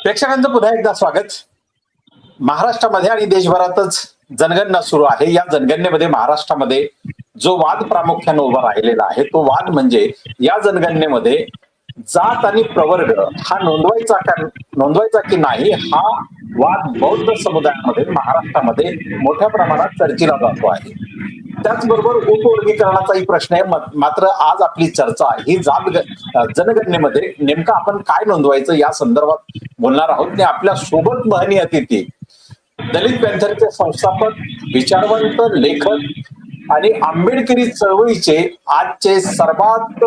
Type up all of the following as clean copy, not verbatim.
प्रेक्षकांचं पुन्हा एकदा स्वागत. महाराष्ट्रामध्ये आणि देशभरातच जनगणना सुरू आहे. या जनगणनेमध्ये महाराष्ट्रामध्ये जो वाद प्रामुख्याने उभा राहिलेला आहे तो वाद म्हणजे या जनगणनेमध्ये जात आणि प्रवर्ग हा नोंदवायचा की नाही हा वाद बौद्ध समुदायामध्ये महाराष्ट्रामध्ये मोठ्या प्रमाणात चर्चेला जातो आहे. त्याचबरोबर उपवर्गीकरणाचाही प्रश्न आहे. मात्र आज आपली चर्चा ही जनगणनेमध्ये नेमकं आपण काय नोंदवायचं या संदर्भात बोलणार आहोत. आणि आपल्या सोबत महनीय अतिथी दलित पॅंथरचे संस्थापक, विचारवंत, लेखक आणि आंबेडकरी चळवळीचे आजचे सर्वात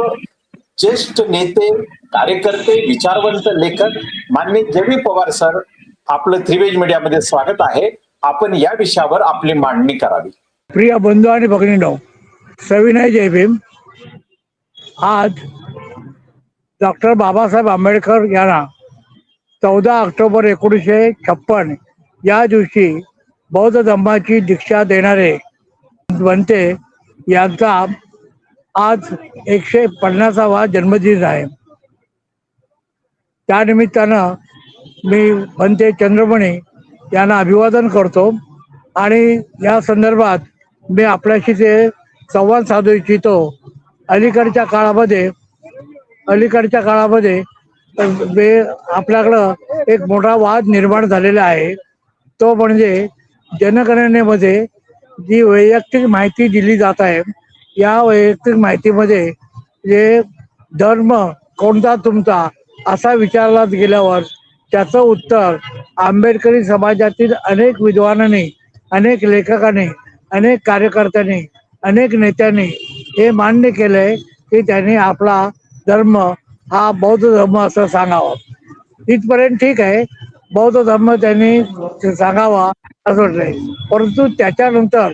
ज्येष्ठ नेते, कार्यकर्ते, विचारवंत, लेखक माननीय जे.बी. पवार सर, आपलं त्रिवेज मीडियामध्ये स्वागत आहे. आपण या विषयावर आपली मांडणी करावी. प्रिय बंधू आणि भगिनींनो, सविनय जय भीम. आज डॉक्टर बाबासाहेब आंबेडकर यांना 14 ऑक्टोबर 1956 या दिवशी बौद्ध धर्माची दीक्षा देणारे बनते यांचा आज 150वा जन्मदिन आहे. त्यानिमित्तानं मी बनते चंद्रमणी यांना अभिवादन करतो आणि या संदर्भात मी आपल्याशी ते संवाद साधू इच्छितो. अलीकडच्या काळामध्ये आपल्याकडं एक मोठा वाद निर्माण झालेला आहे. तो म्हणजे जनगणनेमध्ये जी वैयक्तिक माहिती दिली जात आहे, या वैयक्तिक माहितीमध्ये जे धर्म कोणता तुमचा असा विचारला गेल्यावर त्याचं उत्तर आंबेडकरी समाजातील अनेक विद्वानांनी, अनेक लेखकांनी, अनेक कार्यकर्त्यांनी, अनेक नेत्यांनी हे मान्य केलंय की त्यांनी आपला धर्म हा बौद्ध धर्म असं सांगावं. इथपर्यंत ठीक आहे, बौद्ध धर्म त्यांनी सांगावा असं नाही. परंतु त्याच्यानंतर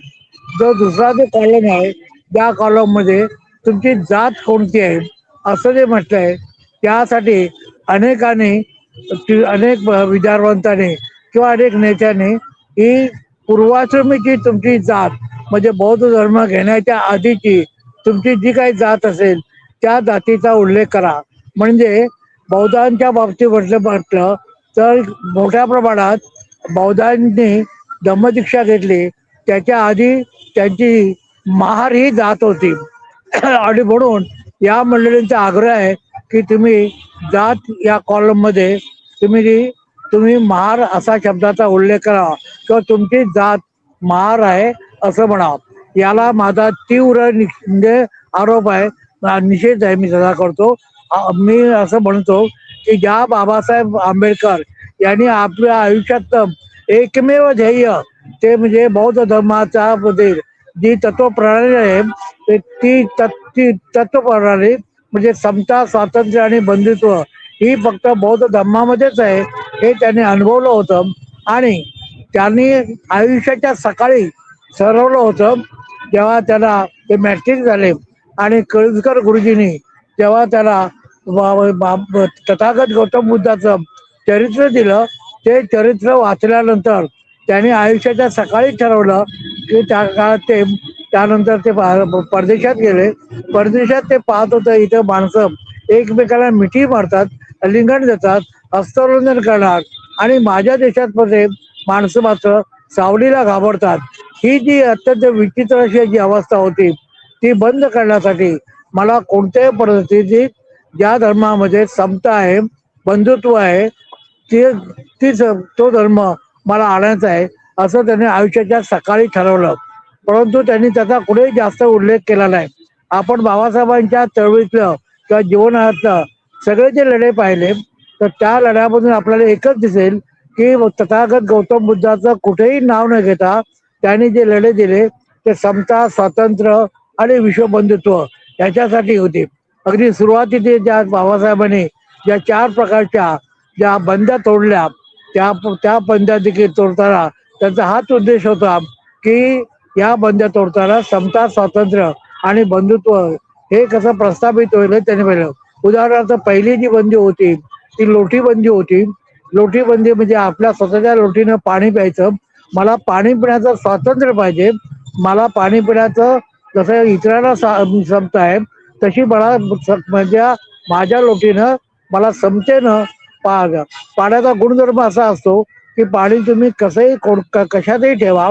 जो दुसरा जो कॉलम आहे, त्या कॉलम मध्ये तुमची जात कोणती आहे असं जे म्हटलंय, त्यासाठी अनेक विचारवंतांनी किंवा अनेक नेत्यांनी ही पूर्वाश्रमीची तुमची जात म्हणजे बौद्ध धर्म घेण्याच्या आधीची तुमची जी काही जात असेल त्या जातीचा उल्लेख करा. म्हणजे बौद्धांच्या बाबतीत म्हटलं तर मोठ्या प्रमाणात बौद्धांनी धम्मदीक्षा घेतली, त्याच्या आधी त्यांची महार ही जात होती. आणि म्हणून या मंडळींचा आग्रह आहे की तुम्ही जात या कॉलम मध्ये तुम्ही महार असा शब्दाचा उल्लेख करा किंवा तुमची जात महार आहे असं म्हणावं. याला माझा तीव्र म्हणजे आरोप आहे, निषेध आहे, मी सदा करतो. मी असं म्हणतो की ज्या बाबासाहेब आंबेडकर यांनी आपल्या आयुष्यात एकमेव ध्येय ते म्हणजे बौद्ध धर्माचा जी तत्वप्रणाली आहे ती तत्वप्रणाली म्हणजे समता, स्वातंत्र्य आणि बंधुत्व ही फक्त बौद्ध धर्मामध्येच आहे हे त्यांनी अनुभवलं होतं. आणि त्यांनी आयुष्याच्या सकाळी ठरवलं होतं, जेव्हा त्याला ते मॅट्रिक झाले आणि कळसकर गुरुजींनी जेव्हा त्याला तथागत गौतम बुद्धाचं चरित्र दिलं, ते चरित्र वाचल्यानंतर त्यांनी आयुष्याच्या सकाळी ठरवलं की त्या काळात त्यानंतर ते परदेशात गेले. परदेशात ते पाहत होतं इथं माणसं एकमेकाला मिठी मारतात, लिंगण देतात, हस्तरुंजन करणार आणि माझ्या देशात मध्ये माणसं मात्र सावलीला घाबरतात. ही जी अत्यंत विचित्र अशी जी अवस्था होती ती बंद करण्यासाठी मला कोणत्याही पद्धतीची ज्या धर्मामध्ये समता आहे, बंधुत्व आहे, तो धर्म मला आणायचा आहे असं त्यांनी आयुष्याच्या सकाळी ठरवलं. परंतु त्यांनी त्याचा कुठेही जास्त उल्लेख केला नाही. आपण बाबासाहेबांच्या चळवळीतलं किंवा जीवनातलं सगळे जे लढे पाहिले तर त्या लढ्यामधून आपल्याला एकच दिसेल की तथागत गौतम बुद्धाचं कुठेही नाव न घेता त्यांनी जे लढे दिले ते समता, स्वातंत्र्य आणि विश्वबंधुत्व याच्यासाठी होते. अगदी सुरुवातीचे ज्या बाबासाहेबांनी ज्या 4 प्रकारच्या ज्या बंद्या तोडल्या त्या बंद्या देखील तोडताना त्यांचा हाच उद्देश होता की या बंद्या तोडताना समता, स्वातंत्र्य आणि बंधुत्व हे कसं प्रस्थापित होईल त्यांनी पाहिलं. उदाहरणार्थ पहिली जी बंदी होती ती लोटी बंदी होती. लोटी बंदी म्हणजे आपल्या स्वतःच्या लोटीनं पाणी प्यायचं. मला पाणी पिण्याचं स्वातंत्र्य पाहिजे, मला पाणी पिण्याचं जसं इतरांना समता आहे तशी मला माझ्या लोटीनं मला समतेनं पाण्याचा गुणधर्म असा असतो की पाणी तुम्ही कसंही कशातही ठेवा.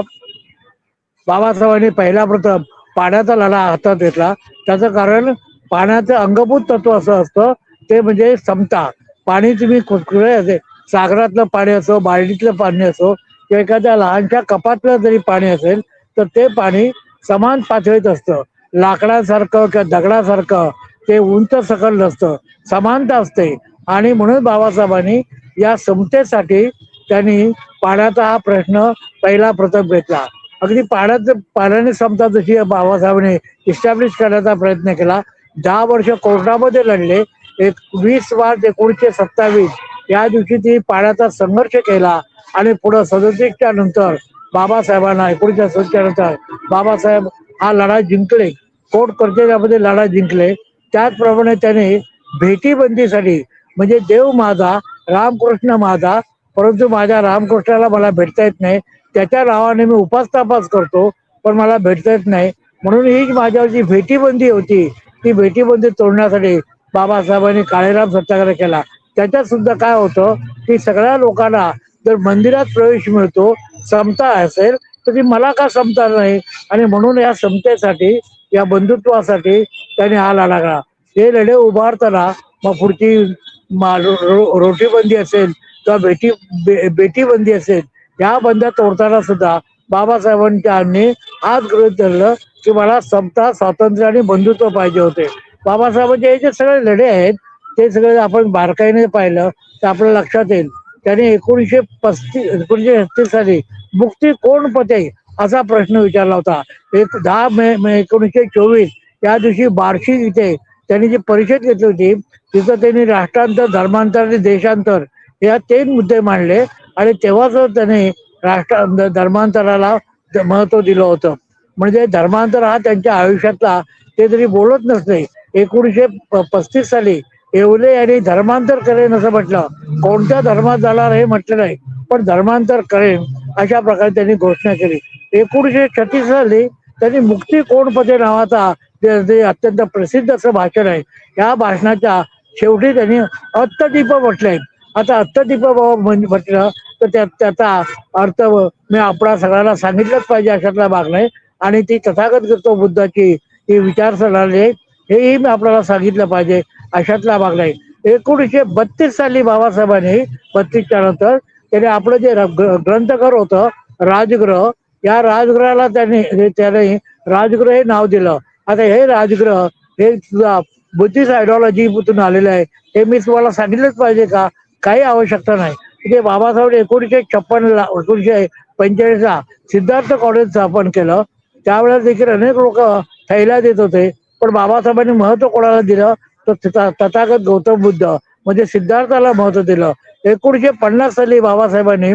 बाबासाहेबांनी पहिला प्रथम पाण्याचा लढा हातात घेतला. त्याचं कारण पाण्याचं अंगभूत तत्व असं असतं ते म्हणजे समता. पाणी तुम्ही कुठे असेल, सागरातलं पाणी असो, बाल्टीतलं पाणी असो किंवा एखाद्या लहानशा कपातलं जरी पाणी असेल तर ते पाणी समान पातळीत असतं. लाकडासारखं किंवा दगडासारखं ते उंच सकल नसतं, समानता असते. आणि म्हणून बाबासाहेबांनी या समतेसाठी त्यांनी पाण्याचा हा प्रश्न पहिला प्रथम घेतला. अगदी पाण्याने समता जशी बाबासाहेबांनी इस्टॅब्लिश करण्याचा प्रयत्न केला. 10 वर्ष कोर्टामध्ये लढले. 20 मार्च 1927 या दिवशी ती पाण्याचा संघर्ष केला. आणि पुढे 37च्या नंतर बाबासाहेबांना 1967च्या नंतर बाबासाहेब हा लढा जिंकले. कोर्ट कचेऱ्यामध्ये लढा जिंकले. त्याचप्रमाणे त्याने भेटीबंदीसाठी म्हणजे देव माझा रामकृष्ण माझा, परंतु माझ्या रामकृष्णाला मला भेटता येत नाही, त्याच्या नावाने मी उपासतापास करतो पण मला भेटता येत नाही, म्हणून ही माझ्यावर जी भेटीबंदी होती ती भेटीबंदी तोडण्यासाठी बाबासाहेबांनी काळेराम सत्याग्रह केला. त्याच्यात सुद्धा काय होतं की सगळ्या लोकांना जर मंदिरात प्रवेश मिळतो, समता असेल तर ती मला का समता नाही. आणि म्हणून या समतेसाठी, या बंधुत्वासाठी त्यांनी हा लढा केला. हे लढे उभारताना मग पुढची रोटीबंदी असेल किंवा बेटीबंदी असेल, या बंद्या तोडताना सुद्धा बाबासाहेबांनी हात गृहीत धरलं की मला समता, स्वातंत्र्य आणि बंधुत्व पाहिजे होते. बाबासाहेबांचे हे जे सगळे लढे आहेत ते सगळे आपण बारकाईने पाहिलं तर आपल्या लक्षात येईल. त्याने 1936 साली मुक्ती कोण पते असा प्रश्न विचारला होता. 10 मे 1924 या दिवशी बार्शी इथे त्यांनी जी परिषद घेतली होती तिथं त्यांनी राष्ट्रांतर, धर्मांतर आणि देशांतर या 3 मुद्दे मांडले. आणि तेव्हाच त्याने धर्मांतराला महत्व दिलं होतं. म्हणजे धर्मांतर हा त्यांच्या आयुष्यातला ते जरी बोलत नसले. 1935 साली येवले यांनी धर्मांतर करेन असं म्हटलं. कोणत्या धर्मात जाणार हे म्हटलं नाही, पण धर्मांतर करेन अशा प्रकारे त्यांनी घोषणा केली. 1936 साली त्यांनी मुक्ती कोण पते नावाचा जे अत्यंत प्रसिद्ध असं भाषण आहे, या भाषणाच्या शेवटी त्यांनी अत्तदीप म्हटलंय. आता अत्तदीप म्हटलं तर त्याचा अर्थ मी आपणा सगळ्यांना सांगितलंच पाहिजे अशातला भाग नाही. आणि ती तथागत करतो बुद्धाची ही विचारसरणी हेही मी आपल्याला सांगितलं पाहिजे अशातला भाग नाही. 1932 साली बाबासाहेबांनी 32च्या नंतर त्याने आपलं जे ग्रंथघर होतं राजगृह, या राजगृहाला त्याने राजगृह हे नाव दिलं. आता हे राजगृह हे सुद्धा बुद्धिस्ट आयडिओलॉजीतून आलेलं आहे, हे मी तुम्हाला सांगितलंच पाहिजे का? काही आवश्यकता नाही. म्हणजे बाबासाहेब 1945ला सिद्धार्थ कॉलेज स्थापन केलं. त्यावेळेस देखील अनेक लोक थैल्या देत होते, पण बाबासाहेबांनी महत्व कोणाला दिलं तर तथागत गौतम बुद्ध म्हणजे सिद्धार्थाला महत्व दिलं. 1950 साली बाबासाहेबांनी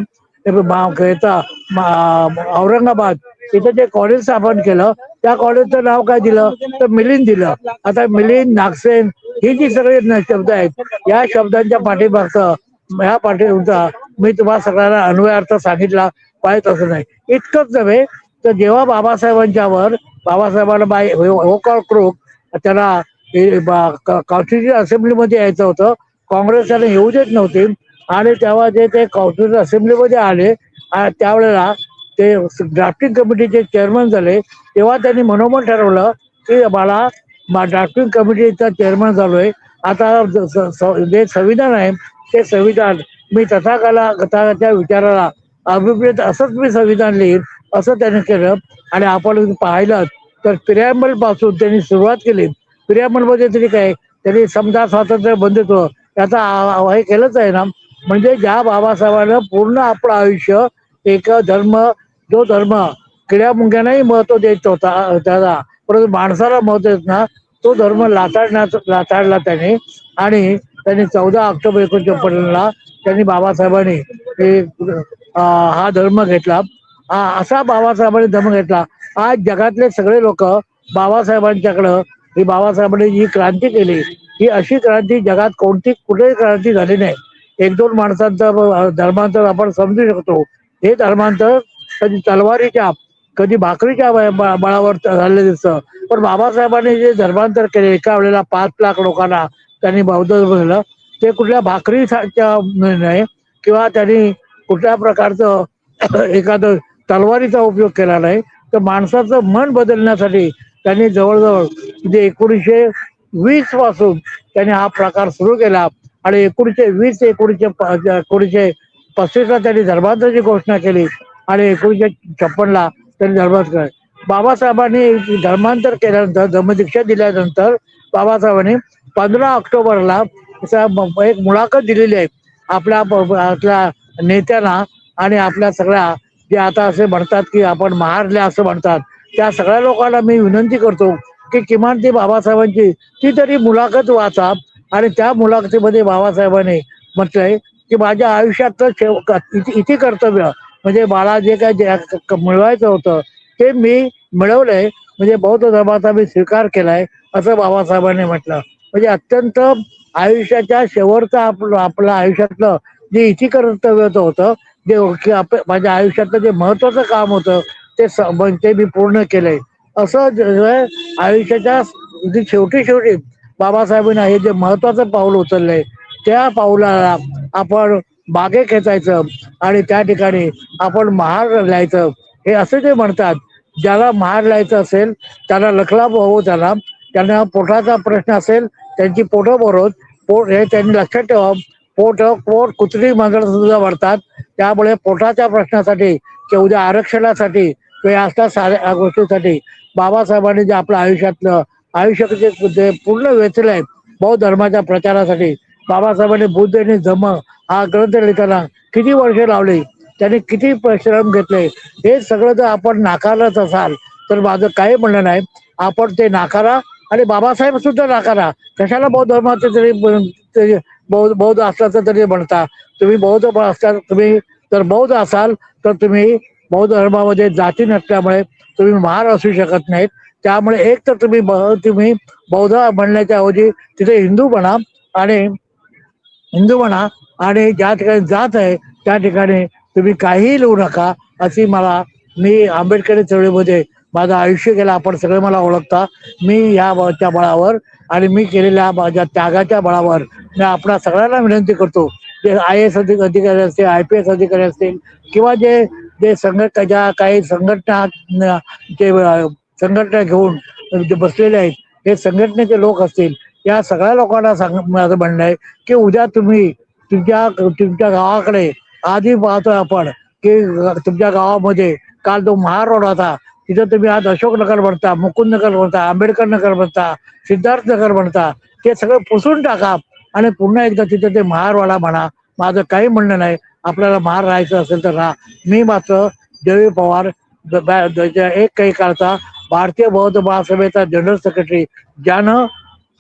औरंगाबाद इथं जे कॉलेज स्थापन केलं त्या कॉलेजचं नाव काय दिलं तर मिलिंद दिलं. आता मिलिंद, नागसेन ही जी सगळे शब्द आहेत, या शब्दांच्या पाठीमागचं ह्या पाठीमागचा मी तुम्हाला सगळ्यांना अन्वय अर्थ सांगितला पाहिजे असं नाही. इतकंच नव्हे तर जेव्हा बाबासाहेबांना बाय होकार क्रूक त्याला कॉन्स्टिट्युशन असेंब्लीमध्ये यायचं होतं, काँग्रेस त्याला येऊ देत नव्हती. आणि तेव्हा जे ते कॉन्स्टिट्युशन असेंब्लीमध्ये आले त्यावेळेला ते ड्राफ्टिंग कमिटीचे चेअरमन झाले. तेव्हा त्यांनी मनोमन ठरवलं की मला ड्राफ्टिंग कमिटीचा चेअरमन झालोय, आता जे संविधान आहे ते संविधान मी तथागताच्या विचाराला अभिप्रेत असंच मी संविधान लिहीन असं त्याने केलं. आणि आपण पाहिलं तर प्रिॲम्बल पासून त्यांनी सुरुवात केली. प्रिॲम्बल मध्ये तरी काय त्यांनी समता, स्वातंत्र्य, बंधुत्व याचा हे केलंच आहे ना. म्हणजे ज्या बाबासाहेबांना पूर्ण आपलं आयुष्य एक धर्म, जो धर्म किड्या-मुंग्यांनाही महत्व देत होता त्याला, परंतु माणसाला महत्व देत ना, तो धर्म लाताडला त्याने. आणि त्यांनी 14 ऑक्टोबर 1954 त्यांनी बाबासाहेबांनी हा धर्म घेतला. असा बाबासाहेबांनी धर्म घेतला. आज जगातले सगळे लोक बाबासाहेबांच्याकडं, ही बाबासाहेबांनी जी क्रांती केली ही अशी क्रांती जगात कुठेही क्रांती झाली नाही. 1-2 माणसांचं धर्मांतर आपण समजू शकतो. हे धर्मांतर कधी तलवारीच्या, कधी भाकरीच्या बळावर झालेलं दिसतं. पण बाबासाहेबांनी जे धर्मांतर केले, एका वेळेला 5 लाख लोकांना त्यांनी बौद्ध धर्म दिलं. ते कुठल्या भाकरीच्या नाही किंवा त्यांनी कुठल्या प्रकारचं एखादं तलवारीचा उपयोग केला नाही, तर माणसाचं मन बदलण्यासाठी त्यांनी जवळजवळ म्हणजे 1920 पासून त्यांनी हा प्रकार सुरू केला आणि 1920 ते 1935 ला त्यांनी धर्मांतराची घोषणा केली आणि 1956 त्यांनी धर्मांतर केलं. बाबासाहेबांनी धर्मांतर केल्यानंतर धर्मदीक्षा दिल्यानंतर बाबासाहेबांनी 15 ऑक्टोबरला एक मुलाखत दिलेली आहे आपल्या नेत्यांना आणि आपल्या सगळ्या जे आता असे म्हणतात की आपण महारले असं म्हणतात त्या सगळ्या लोकांना मी विनंती करतो की किमान ती बाबासाहेबांची ती तरी मुलाखत वाचा आणि त्या मुलाखतीमध्ये बाबासाहेबांनी म्हटलंय की माझ्या आयुष्यातलं इथे कर्तव्य म्हणजे मला जे काय मिळवायचं होतं ते मी मिळवलंय म्हणजे बौद्ध धर्माचा मी स्वीकार केलाय असं बाबासाहेबांनी म्हटलं. म्हणजे अत्यंत आयुष्याच्या शेवटचं आपलं आयुष्यातलं जे इथे कर्तव्य होतं जे की माझ्या आयुष्यातलं जे महत्वाचं काम होतं ते मी पूर्ण केलंय असं आयुष्याच्या शेवटी बाबासाहेबांनी हे जे महत्वाचं पाऊल उचललंय त्या पाऊलाला आपण मागे खेचायचं आणि त्या ठिकाणी आपण महार लिहायचं. हे असे जे म्हणतात ज्याला महार लिहायचं असेल त्याला लखला भाऊ त्यांना पोटाचा प्रश्न असेल त्यांची पोटं भरवत हे त्यांनी लक्षात ठेवा. पोट कुत्री मांजर सुद्धा भरतात त्यामुळे पोटाच्या प्रश्नासाठी किंवा उद्या आरक्षणासाठी किंवा अशा साऱ्या गोष्टीसाठी बाबासाहेबांनी जे आपलं आयुष्याचे जे पूर्ण वेचलंय बौद्ध धर्माच्या प्रचारासाठी बाबासाहेबांनी बुद्ध आणि धम्म हा ग्रंथ लिहिताना किती वर्षे लावली त्यांनी किती परिश्रम घेतले हे सगळं जर आपण नाकारलंच असाल तर माझं काही म्हणणं नाही. आपण ते नाकारा आणि बाबासाहेब सुद्धा नाकारा कशाला बौद्ध धर्माचे तरी बौद्ध असल्याचं तरी म्हणता. तुम्ही बौद्ध असल्यास तुम्ही जर बौद्ध असाल तर तुम्ही बौद्ध धर्मामध्ये जाती नसल्यामुळे तुम्ही महार असू शकत नाहीत. त्यामुळे एक तर तुम्ही बौद्ध म्हणण्याच्या ऐवजी तिथे हिंदू म्हणा आणि ज्या ठिकाणी जात आहे त्या ठिकाणी तुम्ही काहीही लिहू नका अशी मी आंबेडकरी चळवळीमध्ये माझं आयुष्य गेलं. आपण सगळे मला ओळखता. मी त्या बळावर आणि मी केलेल्या माझ्या त्यागाच्या बळावर मी आपल्या सगळ्यांना विनंती करतो जे IAS अधिकारी असतील IPS अधिकारी असतील किंवा जे जे ज्या काही संघटना घेऊन जे बसलेले आहेत हे संघटनेचे लोक असतील या सगळ्या लोकांना माझं म्हणणं आहे की उद्या तुम्ही तुमच्या गावाकडे आधी पाहतोय आपण की तुमच्या गावामध्ये काल तो महार रोड होता तिथं तुम्ही आज अशोकनगर म्हणता, मुकुंदनगर म्हणता, आंबेडकर नगर म्हणता, सिद्धार्थ नगर म्हणता. ते सगळं पुसून टाका आणि पुन्हा एकदा तिथं ते महारवाडा म्हणा. माझं काही म्हणणं नाही. आपल्याला महार राहायचं असेल तर राहा. मी मात्र देवी पवार एक काही काळचा भारतीय बौद्ध महासभेचा जनरल सेक्रेटरी ज्यानं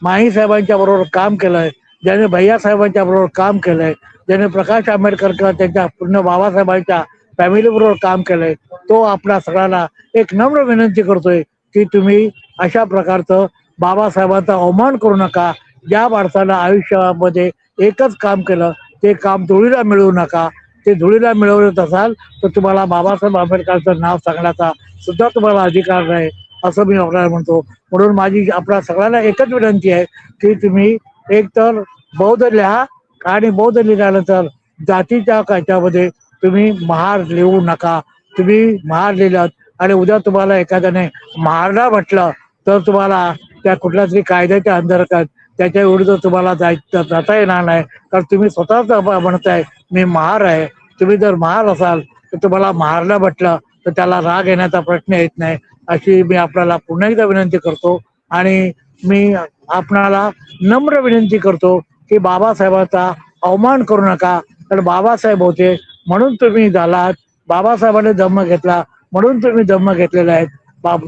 माही साहेबांच्या बरोबर काम केलंय, ज्याने भैया साहेबांच्या बरोबर काम केलंय, ज्याने प्रकाश आंबेडकर किंवा त्यांच्या पूर्ण बाबासाहेबांच्या फॅमिली बरोबर काम केलंय तो आपल्या सगळ्यांना एक नम्र विनंती करतोय की तुम्ही अशा प्रकारचं बाबासाहेबांचा अवमान करू नका. ज्या माणसानं आयुष्यामध्ये एकच काम केलं ते काम धुळीला मिळवू नका. ते धुळीला मिळवत असाल तर तुम्हाला बाबासाहेब आंबेडकरांचं नाव सांगण्याचा सुद्धा तुम्हाला अधिकार नाही असं मी आपल्याला म्हणतो. म्हणून माझी आपल्या सगळ्यांना एकच विनंती आहे की तुम्ही एकतर बौद्ध लिहा आणि बौद्ध लिहिल्यानंतर जातीच्या कायद्यामध्ये तुम्ही महार लिहू नका. तुम्ही महार लिहिलात आणि उद्या तुम्हाला एखाद्याने मारला म्हटलं तर तुम्हाला त्या कुठल्या तरी कायद्याच्या अंतर्गत त्याच्या विरुद्ध तुम्हाला जाता येणार नाही. कारण तुम्ही स्वतःच म्हणताय मी महार आहे. तुम्ही जर महार असाल तर तुम्हाला महारला म्हटलं तर त्याला राग येण्याचा प्रश्न येत नाही अशी मी आपल्याला पुन्हा एकदा विनंती करतो. आणि मी आपणाला नम्र विनंती करतो की बाबासाहेबांचा अवमान करू नका. कारण बाबासाहेब होते म्हणून तुम्ही झालात. बाबासाहेबांनी धम्म घेतला म्हणून तुम्ही धम्म घेतलेला आहे.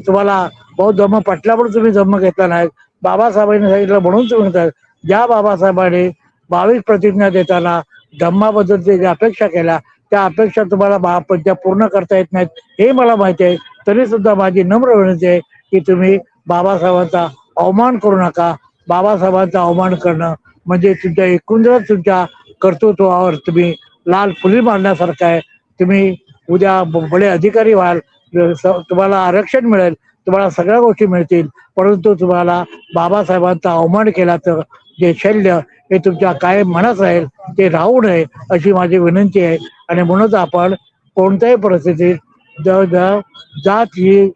तुम्हाला बौद्ध धम्म पटल्यामुळे तुम्ही धम्म घेतला नाही. बाबासाहेबांनी सांगितलं म्हणून तुम्ही म्हणतात. ज्या बाबासाहेबांनी 22 प्रतिज्ञा देताना धम्माबद्दल ज्या अपेक्षा केल्या त्या अपेक्षा तुम्हाला त्या पूर्ण करता येत नाहीत हे मला माहिती आहे. तरी सुद्धा माझी नम्र विनंती आहे की तुम्ही बाबासाहेबांचा अवमान करू नका. बाबासाहेबांचा अवमान करणं म्हणजे तुमच्या एकंदरच तुमच्या कर्तृत्वावर तुम्ही लाल फुली मारण्यासारखं आहे. तुम्ही उद्या बडे अधिकारी व्हाल, तुम्हाला आरक्षण मिळेल, तुम्हाला सगळ्या गोष्टी मिळतील, परंतु तुम्हाला बाबासाहेबांचा अवमान केला तर जे शल्य हे तुमच्या कायम मनात राहील, ते राहू नये अशी माझी विनंती आहे. आणि म्हणूनच आपण कोणत्याही परिस्थितीत जात ही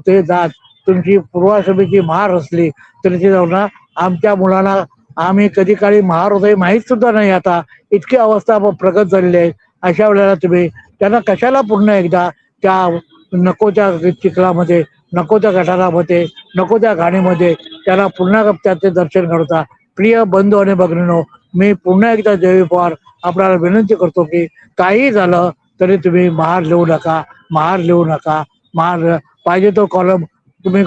ते जात तुमची पूर्वाश्रमीची महार असली तरी ती जाऊ ना. आमच्या मुलांना आम्ही कधी काळी महार होतोय माहीत सुद्धा नाही. आता इतकी अवस्था प्रगत झालेली आहे. अशा वेळेला तुम्ही त्यांना कशाला पुन्हा एकदा त्या नको त्या चिखलामध्ये, नको त्या गटारामध्ये, नको त्या घाणीमध्ये त्याला पुन्हा त्याचे दर्शन घडवता. प्रिय बंधू आणि भगिनींनो, मी पुन्हा एकदा जयवी पवार आपल्याला विनंती करतो की काही झालं तरी तुम्ही महार लिहू नका, महार लिहू नका. महार पाहिजे तो कॉलम तुम्ही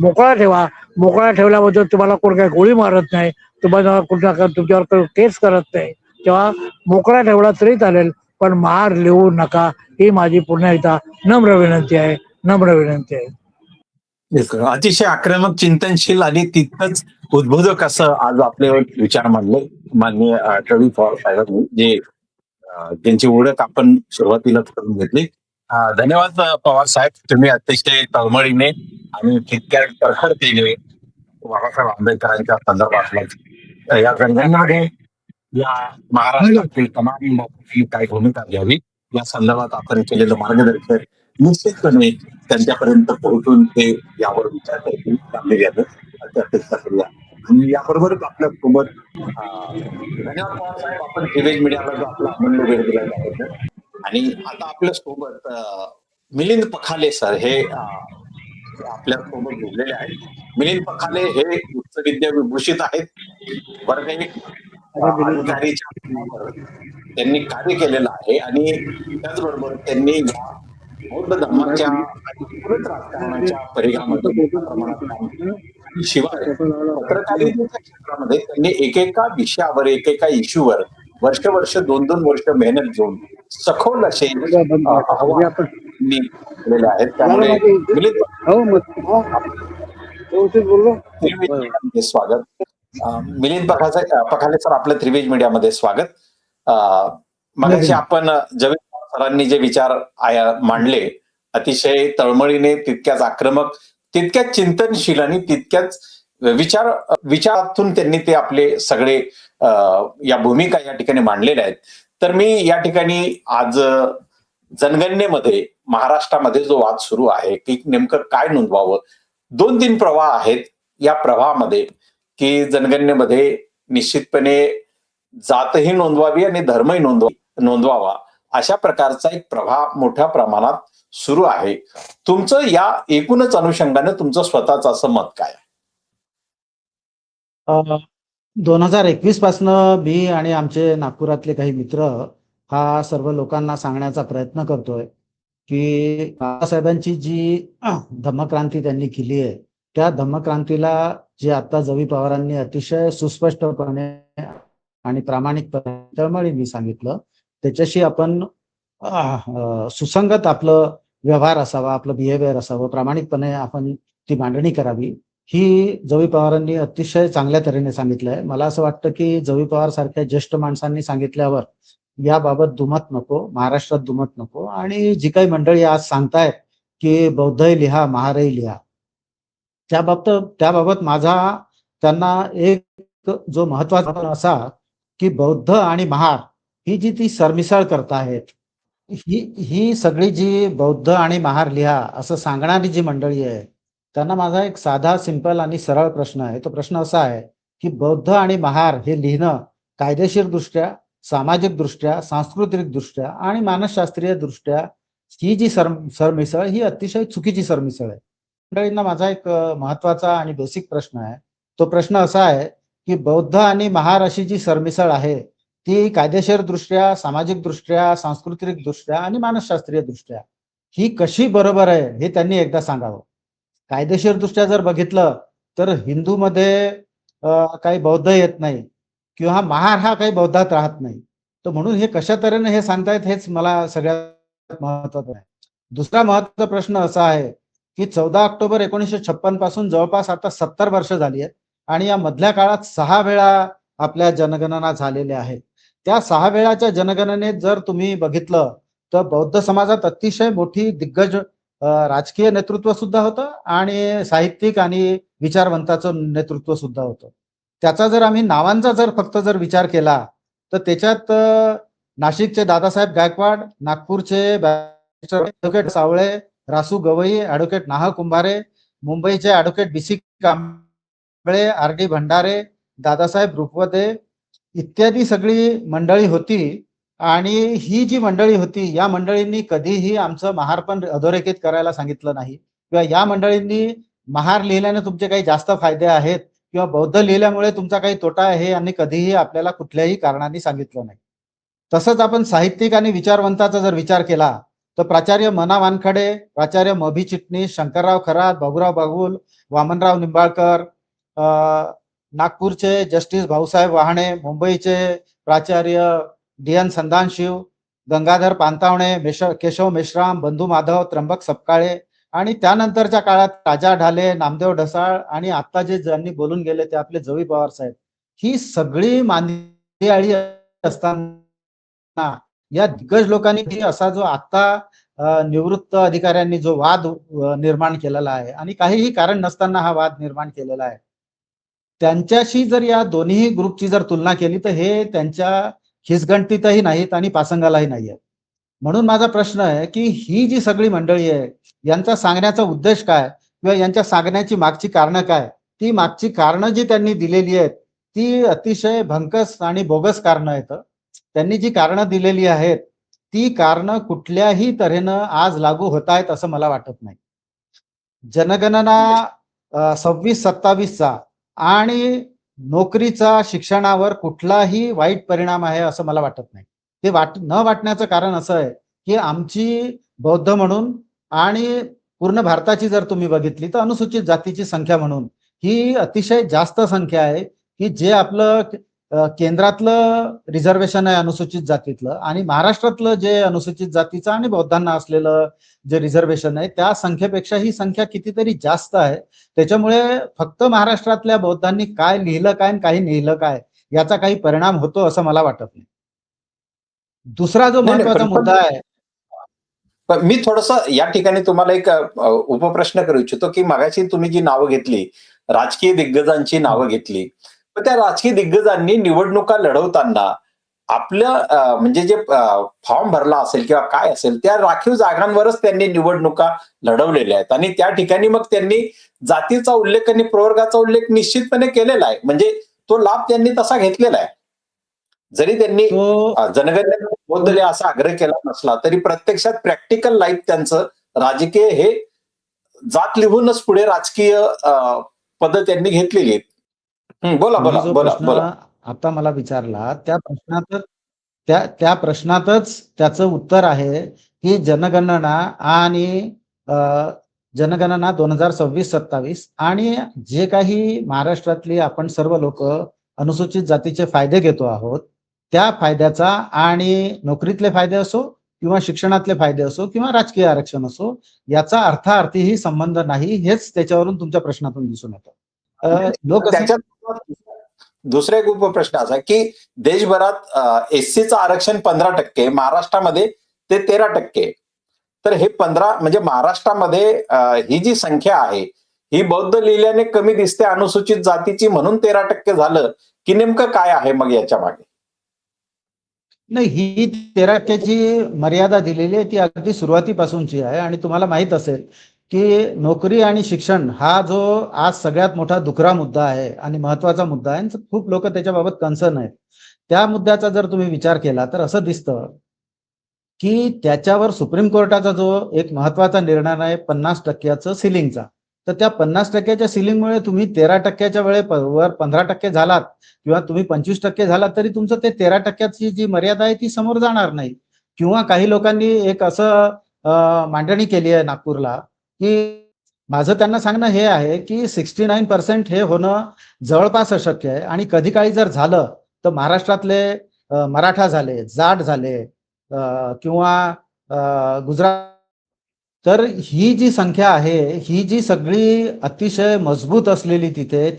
मोकळा ठेवा. मोकळा ठेवल्याबद्दल तुम्हाला कोण काही गोळी मारत नाही, तुम्हाला कुठला तुमच्यावर केस करत नाही, तेव्हा मोकळा ठेवला तरी चालेल, पण महार लिहू नका. ही माझी पुन्हा एकदा नम्र विनंती आहे, नम्र विनंती आहे. अतिशय आक्रमक, चिंतनशील आणि तितकंच उद्बोधक असं आज आपले विचार मांडले माननीय जयवी पवार साहेबांनी, जे ज्यांची ओळख आपण सुरुवातीलाच करून घेतली. धन्यवाद पवार साहेब, तुम्ही अतिशय तळमळीने आणि तितक्या प्रखरतेने बाबासाहेब आंबेडकरांच्या संदर्भातला या जनगणनेमध्ये या महाराष्ट्रातील तमाम लोकांनी काय भूमिका घ्यावी या संदर्भात आपण केलेलं मार्गदर्शन निश्चितपणे त्यांच्यापर्यंत पोहोचून ते यावर विचार करतील, गांभीर्यानं अशी अपेक्षा करूया. आणि याबरोबरच आपल्या सोबत धन्यवाद पवार साहेब, आपण त्रिवेज मीडियाला जो आपला अमूल्य वेळ दिला त्याबद्दल. आणि आता आपल्या सोबत मिलिंद पखाले सर हे आपल्या सोबत जोडलेले आहेत. मिलिंद पखाले हे उच्च विद्या विभूषित आहेत. वर्ग एक अधिकारीच्या त्यांनी कार्य केलेलं आहे आणि त्याचबरोबर त्यांनी या बौद्ध धर्माच्या आणि पुरत राजकारणाच्या परिघामध्ये मोठ्या प्रमाणात काम केलं. शिवाय पत्रकारितेच्या क्षेत्रामध्ये त्यांनी एकेका विषयावर, एकेका इश्यूवर वर्ष 2-2 वर्ष मेहनत घेऊन सखोल असे अहवाल केलेले आहेत. त्यामुळे स्वागत. मिलिंद पखाले सर, आपलं त्रिवेज मीडियामध्ये स्वागत. मगाशी आपण जयवी सरांनी जे विचार मांडले अतिशय तळमळीने, तितक्याच आक्रमक, तितक्याच चिंतनशील आणि तितक्याच विचारातून त्यांनी ते आपले सगळे या भूमिका या ठिकाणी मांडलेल्या आहेत. तर मी या ठिकाणी आज जनगणनेमध्ये महाराष्ट्रामध्ये जो वाद सुरू आहे की नेमकं काय नोंदवावं, 2-3 प्रवाह आहेत. या प्रवाहामध्ये की जनगणनेमध्ये निश्चितपणे जातही नोंदवावी आणि धर्मही नोंदवावा अशा प्रकारचा एक प्रवाह मोठ्या प्रमाणात सुरू आहे. तुमचं या एकूणच अनुषंगाने तुमचं स्वतःच असं मत काय? 2021 पासनं मी आणि आमचे नागपुरातले काही मित्र हा सर्व लोकांना सांगण्याचा प्रयत्न करतोय की बाबासाहेबांची जी धम्मक्रांती त्यांनी केली आहे, त्या धम्मक्रांतीला जे आता जयवी पवारांनी अतिशय सुस्पष्टपणे आणि प्रामाणिकपणे तळमळीने सांगितलं, त्याच्याशी आपण सुसंगत आपलं व्यवहार असावा, आपलं बिहेवियर असावं, प्रामाणिकपणे आपण ती मांडणी करावी, ही जयवी पवारांनी अतिशय चांगल्या तऱ्हेने सांगितलंय. मला असं वाटतं की जयवी पवार सारख्या ज्येष्ठ माणसांनी सांगितल्यावर याबाबत दुमत नको, महाराष्ट्रात दुमत नको. आणि जी काही मंडळी आज सांगतायत की बौद्धही लिहा, महारही लिहा, त्याबाबत माझा त्यांना एक जो महत्वाचा असा की बौद्ध आणि महार ही जी ती सरमिसळ करतायत, ही सगळी जी बौद्ध आणि महार लिहा असं सांगणारी जी मंडळी आहे, त्यांना माझा एक साधा, सिंपल आणि सरळ प्रश्न आहे. तो प्रश्न असा आहे की बौद्ध आणि महार हे लिहिणं कायदेशीर दृष्ट्या, सामाजिक दृष्ट्या, सांस्कृतिक दृष्ट्या आणि मानसशास्त्रीय दृष्ट्या ही जी सरमिसळ ही अतिशय चुकीची सरमिसळ आहे. मंडळींना माझा एक महत्वाचा आणि बेसिक प्रश्न आहे. तो प्रश्न असा आहे की बौद्ध आणि महार अशी जी सरमिसळ आहे ती कायदेशीर दृष्ट्या, सामाजिक दृष्ट्या, सांस्कृतिक दृष्ट्या आणि मानसशास्त्रीय दृष्ट्या ही कशी बरोबर आहे हे त्यांनी एकदा सांगावं. कायदेशीर दृष्ट्या जर बघितलं तर हिंदूमध्ये काही बौद्ध येत नाही किंवा महार हा काही बौद्धात राहत नाही. तर म्हणून हे कशा तऱ्हेने हे सांगतायत हेच मला सगळ्यात महत्वाचं आहे. दुसरा महत्वाचा प्रश्न असा आहे की 14 ऑक्टोबर 1956 पासून जवळपास आता 70 वर्ष झाली आहेत आणि या मधल्या काळात 6 वेळा आपल्या जनगणना झालेल्या आहेत. त्या 6 वेळाच्या जनगणनेत जर तुम्ही बघितलं तर बौद्ध समाजात अतिशय मोठी दिग्गज राजकीय नेतृत्व सुद्धा होतं आणि साहित्यिक आणि विचारवंताचं नेतृत्व सुद्धा होतं. त्याचा जर आम्ही नावांचा जर फक्त जर विचार केला तर त्याच्यात नाशिकचे दादासाहेब गायकवाड, नागपूरचे ॲडव्होकेट सावळे, रासू गवई, ॲडव्होकेट नाह कुंभारे, मुंबईचे advocate BC Kamble, RD Bhandare, Dadasaheb Rupawate इत्यादी सगळी मंडळी होती. आणि ही जी मंडळी होती या मंडळींनी कधीही आमचं महारपण अधोरेखित करायला सांगितलं नाही, किंवा या मंडळींनी महार लिहिल्याने तुमचे काही जास्त फायदे आहेत किंवा बौद्ध लिहिल्यामुळे तुमचा काही तोटा आहे यांनी कधीही आपल्याला कुठल्याही कारणाने सांगितलं नाही. तसंच आपण साहित्यिक आणि विचारवंताचा जर विचार केला तर प्राचार्य मना वानखडे, प्राचार्य मभी चिटणीस, शंकरराव खरात, बाबूराव बागुल, वामनराव निंबाळकर, नागपूरचे जस्टिस भाऊसाहेब वाहणे, मुंबईचे प्राचार्य DN संधानशिव, गंगाधर पानतावणे, केशव मेश्राम, बंधू माधव, त्र्यंबक सपकाळे आणि त्यानंतरच्या काळात राजा ढाले, नामदेव ढसाळ आणि आता जे ज्यांनी बोलून गेले ते आपले जवी पवार साहेब, ही सगळी मांदियाळी असताना या दिग्गज लोकांनी असा जो आता निवृत्त अधिकाऱ्यांनी जो वाद निर्माण केलेला आहे आणि काहीही कारण नसताना हा वाद निर्माण केलेला आहे, त्यांच्याशी जर या दोन्ही ग्रुपची जर तुलना केली तर हे त्यांच्या खिसगंटीतही नाहीत आणि पासंगालाही नाही आहेत. म्हणून माझा प्रश्न आहे की ही जी सगळी मंडळी आहे यांचा सांगण्याचा उद्देश काय किंवा यांच्या सांगण्याची मागची कारणं काय, ती मागची कारणं जी त्यांनी दिलेली आहेत ती अतिशय भंकस आणि बोगस कारणं आहेत. त्यांनी जी कारणं दिलेली आहेत ती कारणं कुठल्याही तऱ्हेनं आज लागू होत आहेत असं मला वाटत नाही. जनगणना 26-27चा आणि नोकरीचा शिक्षणावर कुठलाही वाईट परिणाम आहे असं मला वाटत नाही. ते न वाटण्याचं कारण असं आहे की आमची बौद्ध म्हणून आणि पूर्ण भारताची जर तुम्ही बघितली तर अनुसूचित जातीची संख्या म्हणून ही अतिशय जास्त संख्या आहे की जे आपलं केंद्रातलं रिझर्वेशन आहे अनुसूचित जातीतलं आणि महाराष्ट्रातलं जे अनुसूचित जातीचं आणि बौद्धांना असलेलं जे रिझर्वेशन आहे त्या संख्येपेक्षा ही संख्या कितीतरी जास्त आहे. त्याच्यामुळे फक्त महाराष्ट्रातल्या बौद्धांनी काय लिहिलं काय आणि काही लिहिलं काय याचा काही परिणाम होतो असं मला वाटत नाही. दुसरा जो महत्वाचा मुद्दा आहे, पण मी थोडस या ठिकाणी तुम्हाला एक उपप्रश्न करू इच्छितो की मगाशी तुम्ही जी नावं घेतली, राजकीय दिग्गजांची नावं घेतली, पण त्या राजकीय दिग्गजांनी निवडणुका लढवताना आपलं म्हणजे जे फॉर्म भरला असेल किंवा काय असेल त्या राखीव जागांवरच त्यांनी निवडणुका लढवलेल्या आहेत आणि त्या ठिकाणी मग त्यांनी जातीचा उल्लेख आणि प्रवर्गाचा उल्लेख निश्चितपणे केलेला आहे. म्हणजे तो लाभ त्यांनी तसा घेतलेला आहे. जरी त्यांनी जनगणनेला बौद्ध असा आग्रह केला नसला तरी प्रत्यक्षात प्रॅक्टिकल लाईफ त्यांचं राजकीय हे जात लिहूनच पुढे राजकीय पद त्यांनी घेतलेली आहेत. बोला बोला बोला बोला. आता मला विचारला त्या प्रश्नातच त्याचं उत्तर आहे की जनगणना आणि जनगणना 2026-27 आणि जे काही महाराष्ट्रातली आपण सर्व लोक अनुसूचित जातीचे फायदे घेतो आहोत त्या फायद्याचा आणि नोकरीतले फायदे असो किंवा शिक्षणातले फायदे असो किंवा राजकीय आरक्षण असो याचा अर्थार्थीही संबंध नाही, हेच त्याच्यावरून तुमच्या प्रश्नातून दिसून येतं. त्याच्यात दुसरा एक उपप्रश्न असा की देशभरात SCचं आरक्षण 15%, महाराष्ट्रामध्ये ते 13%. तर हे 15 म्हणजे महाराष्ट्रामध्ये ही जी संख्या आहे ही बौद्ध लिहिल्याने कमी दिसते अनुसूचित जातीची म्हणून 13% झालं की नेमकं काय आहे मग याच्या मागे? नाही, ही 13%ची मर्यादा दिलेली आहे ती अगदी सुरुवातीपासूनची आहे आणि तुम्हाला माहित असेल की नोकरी आणि शिक्षण हा जो आज सगळ्यात मोठा दुखरा मुद्दा आहे आणि महत्वाचा मुद्दा आहे, खूप लोक त्याच्याबाबत कन्सर्न आहेत. त्या मुद्द्याचा जर तुम्ही विचार केला तर असं दिसतं की त्याच्यावर सुप्रीम कोर्टाचा जो एक महत्वाचा निर्णय आहे 50%चं सिलिंगचा, तर त्या 50%च्या सिलिंगमुळे तुम्ही 13%च्या वर 15% झालात किंवा तुम्ही 25% झालात तरी तुमचं ते 13%ची जी मर्यादा आहे ती समोर जाणार नाही. किंवा काही लोकांनी एक असं मांडणी केली आहे नागपूरला की माझं त्यांना सांगणं हे आहे की 69% हे होणं जवळपास अशक्य आहे आणि कधी काळी जर झालं तर महाराष्ट्रातले मराठा झाले, जाट झाले किंवा गुजरात, तर ही जी संख्या आहे ही जी सगळी अतिशय मजबूत असलेली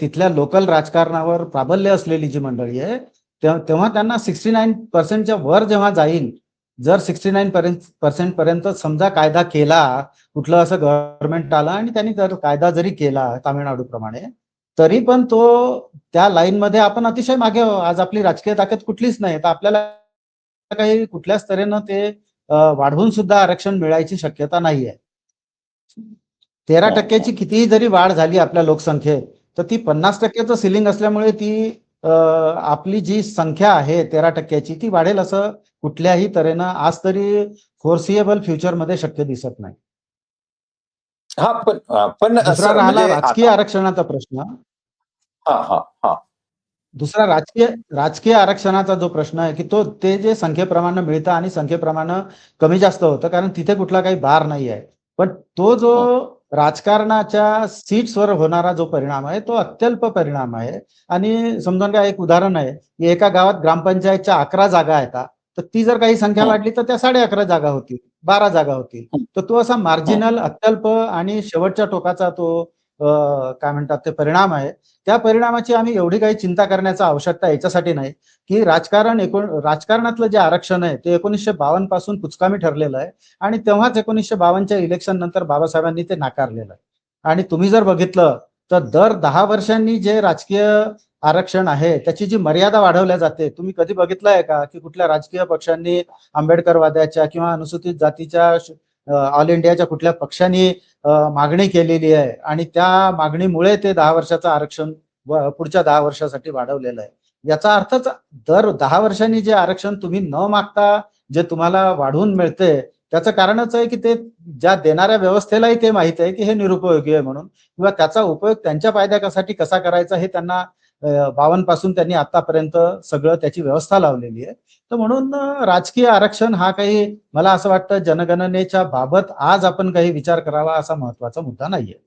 तिथल्या लोकल राजकारणावर प्राबल्य असलेली जी मंडळी आहे तेव्हा त्यांना 69%च्या वर जेव्हा जाईल, जर 69% पर्यंत समजा कायदा केला, कुठलं असं गव्हर्नमेंट आलं आणि त्यांनी जर कायदा जरी केला तामिळनाडू प्रमाणे, तरी पण तो त्या लाईनमध्ये आपण अतिशय मागे आहोत. आज आपली राजकीय ताकद कुठलीच नाही, तर आपल्याला काही कुठल्याच तऱ्हेनं ते वाढवून सुद्धा आरक्षण मिळायची शक्यता नाहीये. 13% कितीही जरी वाढ झाली आपल्या लोकसंख्येत, तर ती 50%चं सिलिंग असल्यामुळे ती आपली जी संख्या आहे 13%ची ती वाढेल असं कुठल्याही तऱ्हेनं आज तरी फोर्सिएबल फ्युचरमध्ये शक्य दिसत नाही. हा पण दुसरा सर राहिला म्हणजे राजकीय आता आरक्षणाचा प्रश्न. हा हा हा दुसरा राजकीय आरक्षणाचा जो प्रश्न आहे, की ते जे संख्येप्रमाणे मिळतं आणि संख्येप्रमाणे कमी जास्त होतं, कारण तिथे कुठला काही भार नाही आहे. पण तो जो राजकारणाच्या सीट्सवर होणारा जो परिणाम आहे, तो अत्यल्प परिणाम आहे. आणि समजून घ्या, एक उदाहरण आहे, की एका गावात ग्रामपंचायतच्या 11 जागा आहेत, तर ती जर काही संख्या वाढली तर त्या 11.5 जागा होतील, 12 जागा होतील. तर तो असा मार्जिनल अत्यल्प आणि शेवटच्या टोकाचा तो काय म्हणतात ते परिणाम आहे. त्या परिणामाची आम्ही एवढी काही चिंता करण्याची आवश्यकता याच्यासाठी नाही, की राजकारणातलं जे आरक्षण आहे ते 1952 पासून कुचकामी ठरलेलं आहे आणि तेव्हाच 1952च्या इलेक्शन नंतर बाबासाहेबांनी ते नाकारलेलं आहे. आणि तुम्ही जर बघितलं तर दर 10 वर्षांनी जे राजकीय आरक्षण आहे त्याची जी मर्यादा वाढवल्या जाते, तुम्ही कधी बघितलं आहे का, की कुठल्या राजकीय पक्षांनी आंबेडकरवाद्याच्या किंवा अनुसूचित जातीच्या ऑल इंडियाच्या कुठल्या पक्षांनी मागणी केलेली आहे आणि त्या मागणीमुळे ते 10 वर्षाचं आरक्षण पुढच्या 10 वर्षासाठी वाढवलेलं आहे. याचा अर्थच दर 10 वर्षांनी जे आरक्षण तुम्ही न मागता जे तुम्हाला वाढवून मिळते, त्याचं कारणच आहे की ते ज्या देणाऱ्या व्यवस्थेलाही ते माहित आहे की हे निरुपयोगी आहे म्हणून, किंवा त्याचा उपयोग त्यांच्या फायद्यासाठी कसा करायचा हे त्यांना 52 पासून त्यांनी आतापर्यंत सगळं त्याची व्यवस्था लावलेली आहे. तर म्हणून राजकीय आरक्षण हा काही, मला असं वाटतं, जनगणनेच्या बाबत आज आपण काही विचार करावा असा महत्वाचा मुद्दा नाहीये.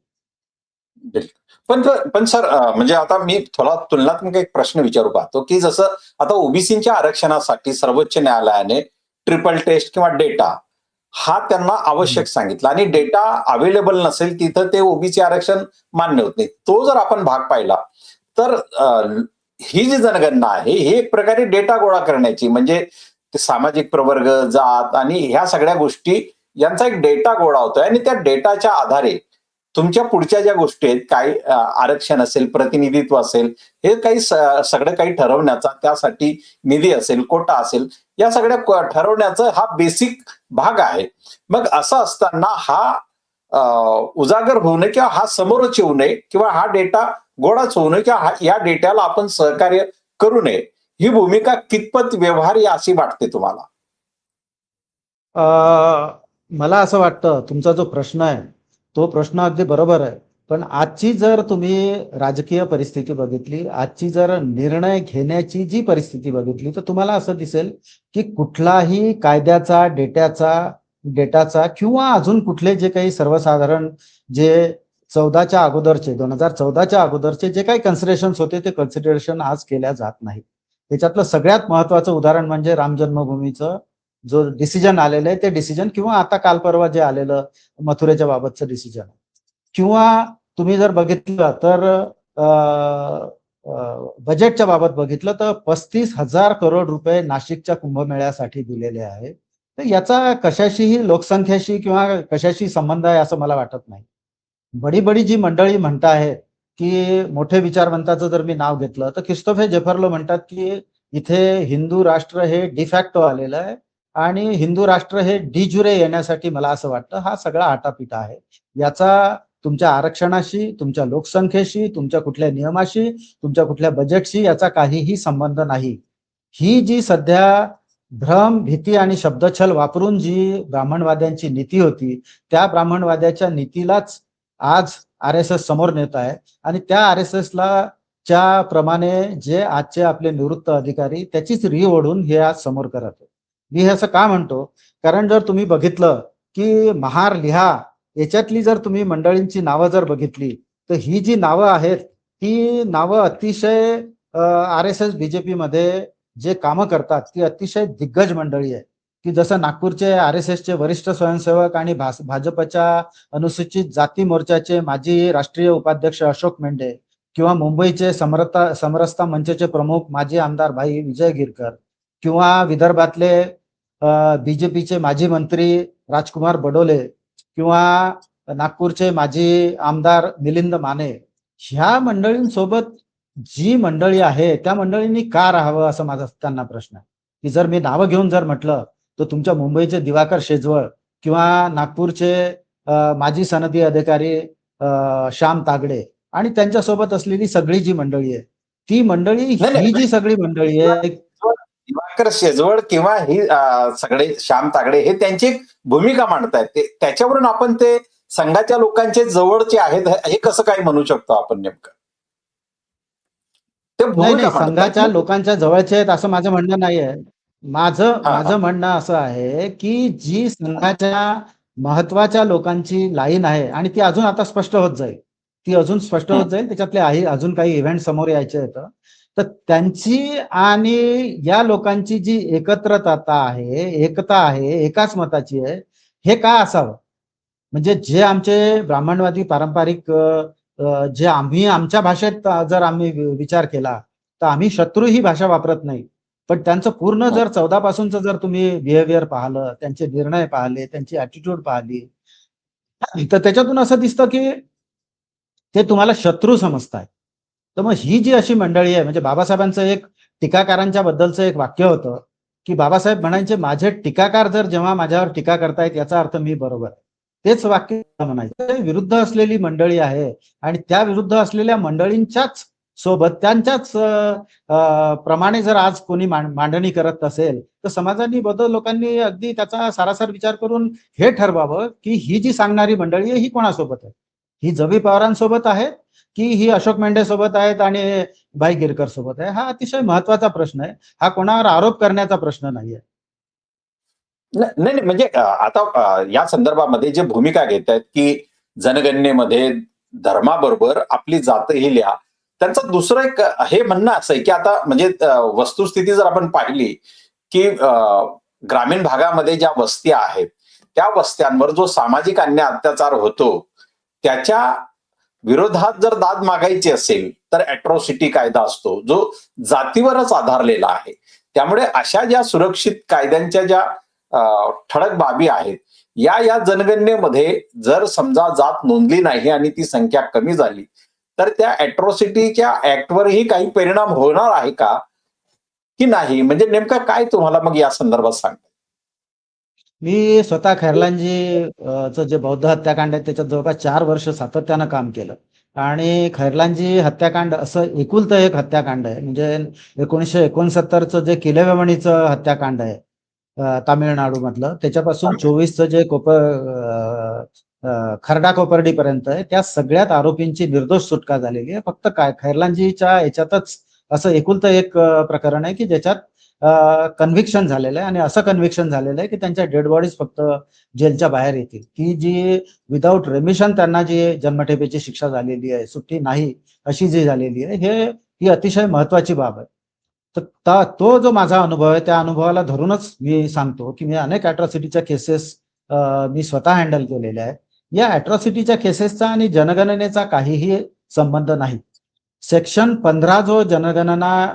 बिलकुल. पण सर म्हणजे आता मी थोडा तुलनात्मक एक प्रश्न विचारू पाहतो, की जसं आता ओबीसीच्या आरक्षणासाठी सर्वोच्च न्यायालयाने ट्रिपल टेस्ट किंवा डेटा हा त्यांना आवश्यक सांगितला आणि डेटा अवेलेबल नसेल तिथं ते ओबीसी आरक्षण मान्य होत नाही. तो जर आपण भाग पाहिला तर ही जी जनगणना आहे ही एक प्रकारे डेटा गोळा करण्याची, म्हणजे ते सामाजिक प्रवर्ग, जात आणि ह्या सगळ्या गोष्टी यांचा एक डेटा गोळा होतोय आणि त्या डेटाच्या आधारे तुमच्या पुढच्या ज्या गोष्टी आहेत, काय आरक्षण असेल, प्रतिनिधित्व असेल, हे काही सगळं काही ठरवण्याचा, त्यासाठी निधी असेल, कोटा असेल, या सगळ्या ठरवण्याचा हा बेसिक भाग आहे. मग असं असताना हा उजागर होऊ नये किंवा हा समोरच येऊ नये किंवा हा डेटा गोळाच होऊ नये किंवा या डेटाला आपण सहकार्य करू नये, ही भूमिका कितपत व्यवहार्य अशी वाटते तुम्हाला? मला असं वाटतं तुमचा जो प्रश्न आहे तो प्रश्न अगदी बरोबर आहे. पण आजची जर तुम्ही राजकीय परिस्थिती बघितली, आजची जर निर्णय घेण्याची जी परिस्थिती बघितली, तर तुम्हाला असं दिसेल की कुठलाही कायद्याचा, डेटाचा किंवा अजून कुठले जे काही सर्वसाधारण जे 2014च्या अगोदरचे जे काही कन्सिडरेशन्स होते ते कन्सिडरेशन आज केल्या जात नाही. त्याच्यातलं सगळ्यात महत्वाचं उदाहरण म्हणजे राम जन्मभूमीचं जो डिसिजन आलेलं आहे ते डिसिजन, किंवा आता काल परवा जे आलेलं मथुरेच्या बाबतचं डिसिजन, किंवा तुम्ही जर बघितलं तर बजेटच्या बाबत बघितलं तर 35,000 करोड रुपये नाशिकच्या कुंभमेळ्यासाठी दिलेले आहे. तर याचा कशाशीही लोकसंख्येशी किंवा कशाशी संबंध आहे असं मला वाटत नाही. बडी बडी जी मंडळी म्हणताहेत की मोठे विचारवंताचं जर मी नाव घेतलं तर क्रिस्तोफर जेफरलो म्हणतात की इथे हिंदू राष्ट्र हे डिफॅक्टो आलेलं आहे आणि हिंदू राष्ट्र हे डिज्युरे येण्यासाठी, मला असं वाटतं, हा सगळा आटापिटा आहे. याचा तुमच्या आरक्षणाशी, तुमच्या लोकसंख्येशी, तुमच्या कुठल्या नियमाशी, तुमच्या कुठल्या बजेटशी याचा काहीही संबंध नाही. ही जी सध्या भ्रम, भीती आणि शब्दछल वापरून जी ब्राह्मणवाद्यांची नीती होती, त्या ब्राह्मणवाद्याच्या नीतीलाच आज RSS समोर नेत आहे आणि त्या RSSला च्या प्रमाणे जे आजचे आपले निवृत्त अधिकारी त्याचीच री ओढून हे आज समोर करत आहेत. मी हे असं का म्हणतो, कारण जर तुम्ही बघितलं की महार लिहा याच्यातली जर तुम्ही मंडळींची नावं जर बघितली तर ही जी नावं आहेत ही नावं अतिशय RSS BJP मध्ये जे कामं करतात ती अतिशय दिग्गज मंडळी आहे, की जसं नागपूरचे RSSचे वरिष्ठ स्वयंसेवक आणि भाजपच्या अनुसूचित जाती मोर्चाचे माजी राष्ट्रीय उपाध्यक्ष अशोक मेंढे, किंवा मुंबईचे समरसता मंचचे प्रमुख माजी आमदार भाई विजय गिरकर, किंवा विदर्भातले BJPचे माजी मंत्री राजकुमार बडोले, किंवा नागपूरचे माजी आमदार मिलिंद माने, ह्या मंडळींसोबत जी मंडळी आहे त्या मंडळींनी का राहावं असं माझा त्यांना प्रश्न आहे. की जर मी नावं घेऊन जर म्हटलं तर तुमच्या मुंबईचे दिवाकर शेजवळ किंवा नागपूरचे माजी सनदी अधिकारी श्याम तागडे आणि त्यांच्यासोबत असलेली सगळी जी मंडळी आहे, ती मंडळी, नाही ही नाही जी सगळी मंडळी आहे, दिवाकर शेजवळ किंवा ही सगळे श्याम तागडे हे त्यांची भूमिका मांडतायत, त्याच्यावरून आपण ते संघाच्या लोकांचे जवळचे आहेत हे कसं काय म्हणू शकतो आपण नेमकं? ते नाही भूमिका नाही, मांडतायत संघाच्या ना. लोकांच्या जवळचे आहेत असं माझं म्हणणं नाही आहे. माझं हा हा माझं म्हणणं असं आहे की जी संघाच्या महत्वाच्या लोकांची लाईन आहे आणि ती अजून आता स्पष्ट होत जाईल, ती अजून स्पष्ट होत हम्म. जाईल, त्याच्यातले अजून काही इव्हेंट समोर यायचे आहेत. तर त्यांची आणि या लोकांची जी एकत्रता आहे, एकता आहे, एकाच मताची आहे, हे का असावं? म्हणजे जे आमचे ब्राह्मणवादी पारंपरिक जे आम्ही आमच्या भाषेत जर आम्ही विचार केला तर आम्ही शत्रू ही भाषा वापरत नाही. पण त्यांचं पूर्ण हम्म. जर 14 पासूनच जर तुम्ही बिहेवियर पाहिलं, त्यांचे निर्णय पाहिले, त्यांची ऍटिट्यूड पाहिली, तर त्याच्यातून असं दिसतं की ते तुम्हाला शत्रू समजताय. तर मग ही जी अशी मंडळी आहे, म्हणजे बाबासाहेबांचं एक टीकाकारांच्या बद्दलचं एक वाक्य होतं की बाबासाहेब म्हणायचे, माझे टीकाकार जर जेव्हा माझ्यावर टीका करतायत याचा अर्थ मी बरोबर आहे. तेच वाक्य म्हणायचे. विरुद्ध असलेली मंडळी आहे आणि त्या विरुद्ध असलेल्या मंडळींच्याच सोबत त्यांच्याच प्रमाणे जर आज कोणी मांडणी करत असेल तर समाजाने, बौद्ध लोकांनी अगदी त्याचा सारासार विचार करून हे ठरवावं की ही जी सांगणारी मंडळी आहे ही कोणासोबत आहे. ही जवी पवारांसोबत आहे की ही अशोक मेंढे सोबत आहेत आणि भाई गिरकर सोबत आहे. हा अतिशय महत्वाचा प्रश्न आहे. हा कोणावर आरोप करण्याचा प्रश्न नाहीये. नाही नाही, म्हणजे आता या संदर्भामध्ये जे भूमिका घेत आहेत की जनगणनेमध्ये धर्माबरोबर आपली जातही लिहा, त्यांचं दुसरं एक हे म्हणणं असं आहे की आता म्हणजे वस्तुस्थिती जर आपण पाहिली की ग्रामीण भागामध्ये ज्या वस्त्या आहेत त्या वस्त्यांवर जो सामाजिक अन्याय अत्याचार होतो त्याच्या विरोधात जर दाद मागायची असेल तर अॅट्रॉसिटी कायदा असतो जो जातीवरच आधारलेला आहे. त्यामुळे अशा ज्या सुरक्षित कायद्यांच्या ज्या ठळक बाबी आहेत या जनगणनेमध्ये जर समजा जात नोंदली नाही आणि ती संख्या कमी झाली तर त्या अॅट्रॉसिटीच्या ऍक्टवरही काही परिणाम होणार आहे का की नाही? म्हणजे नेमकं काय तुम्हाला मग या संदर्भात सांगता? मी स्वतः खैरलांजी चं जे बौद्ध हत्याकांड आहे त्याच्यात जवळपास 4 वर्ष सातत्यानं काम केलं आणि खैरलांजी हत्याकांड असं एकुलतं एक हत्याकांड आहे. म्हणजे 1969चं जे किलेवेमणीचं हत्याकांड आहे तामिळनाडू मधलं, त्याच्यापासून 24चं जे खरडा कोपर्डीपर्यंत आहे, त्या सगळ्यात आरोपींची निर्दोष सुटका झालेली आहे. फक्त काय खैरलांजीच्या याच्यातच असं एकुलतं एक प्रकरण आहे की ज्याच्यात कन्व्हिक्शन झालेलं आहे आणि असं कन्व्हिक्शन झालेलं आहे की त्यांच्या डेड बॉडीज फक्त जेलच्या बाहेर येतील. की जी विदाऊट रेमिशन त्यांना जी जन्मठेपेची शिक्षा झालेली आहे, सुट्टी नाही अशी जी झालेली आहे, ही अतिशय महत्वाची बाब आहे. तर तो जो माझा अनुभव आहे त्या अनुभवाला धरूनच मी सांगतो की मी अनेक अॅट्रॉसिटीच्या केसेस मी स्वतः हँडल केलेल्या आहेत. या अॅट्रॉसिटीच्या केसेसचा आणि जनगणनेचा काहीही संबंध नाही. सेक्शन 15 जो जनगणना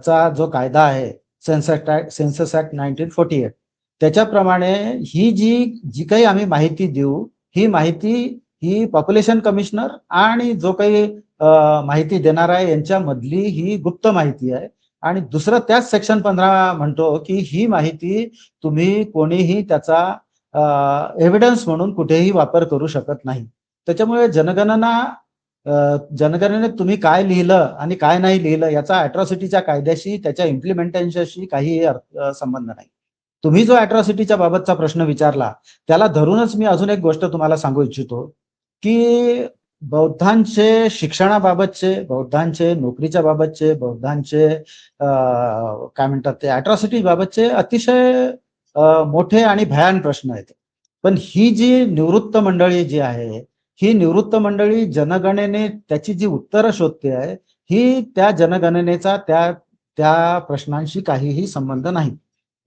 चा जो कायदा आहे, सेन्सस ऍक्ट 1948, त्याच्याप्रमाणे ही जी काही आम्ही माहिती देऊ, ही माहिती ही पॉप्युलेशन कमिशनर आणि जो काही माहिती देणार आहे यांच्यामधली ही गुप्त माहिती आहे. आणि दुसरं त्याच सेक्शन 15 म्हणतो की ही माहिती तुम्ही कोणीही त्याचा एव्हिडन्स म्हणून कुठेही वापर करू शकत नाही. त्याच्यामुळे जनगणनेत तुम्ही काय लिहिलं आणि काय नाही लिहिलं याचा अॅट्रॉसिटीच्या कायद्याशी, त्याच्या इम्प्लिमेंटेशनशी काही संबंध नाही. तुम्ही जो अॅट्रॉसिटीच्या बाबतचा प्रश्न विचारला त्याला धरूनच मी अजून एक गोष्ट तुम्हाला सांगू इच्छितो की बौद्धांचे शिक्षणाबाबतचे, बौद्धांचे नोकरीच्या बाबतचे, बौद्धांचे काय म्हणतात ते अॅट्रॉसिटी बाबतचे अतिशय मोठे आणि भयान प्रश्न आहेत. पण ही जी निवृत्त मंडळी जी आहे, ही निवृत्त मंडळी जनगणने त्याची जी उत्तरं शोधते आहे, ही त्या जनगणनेचा त्या प्रश्नांशी काहीही संबंध नाही.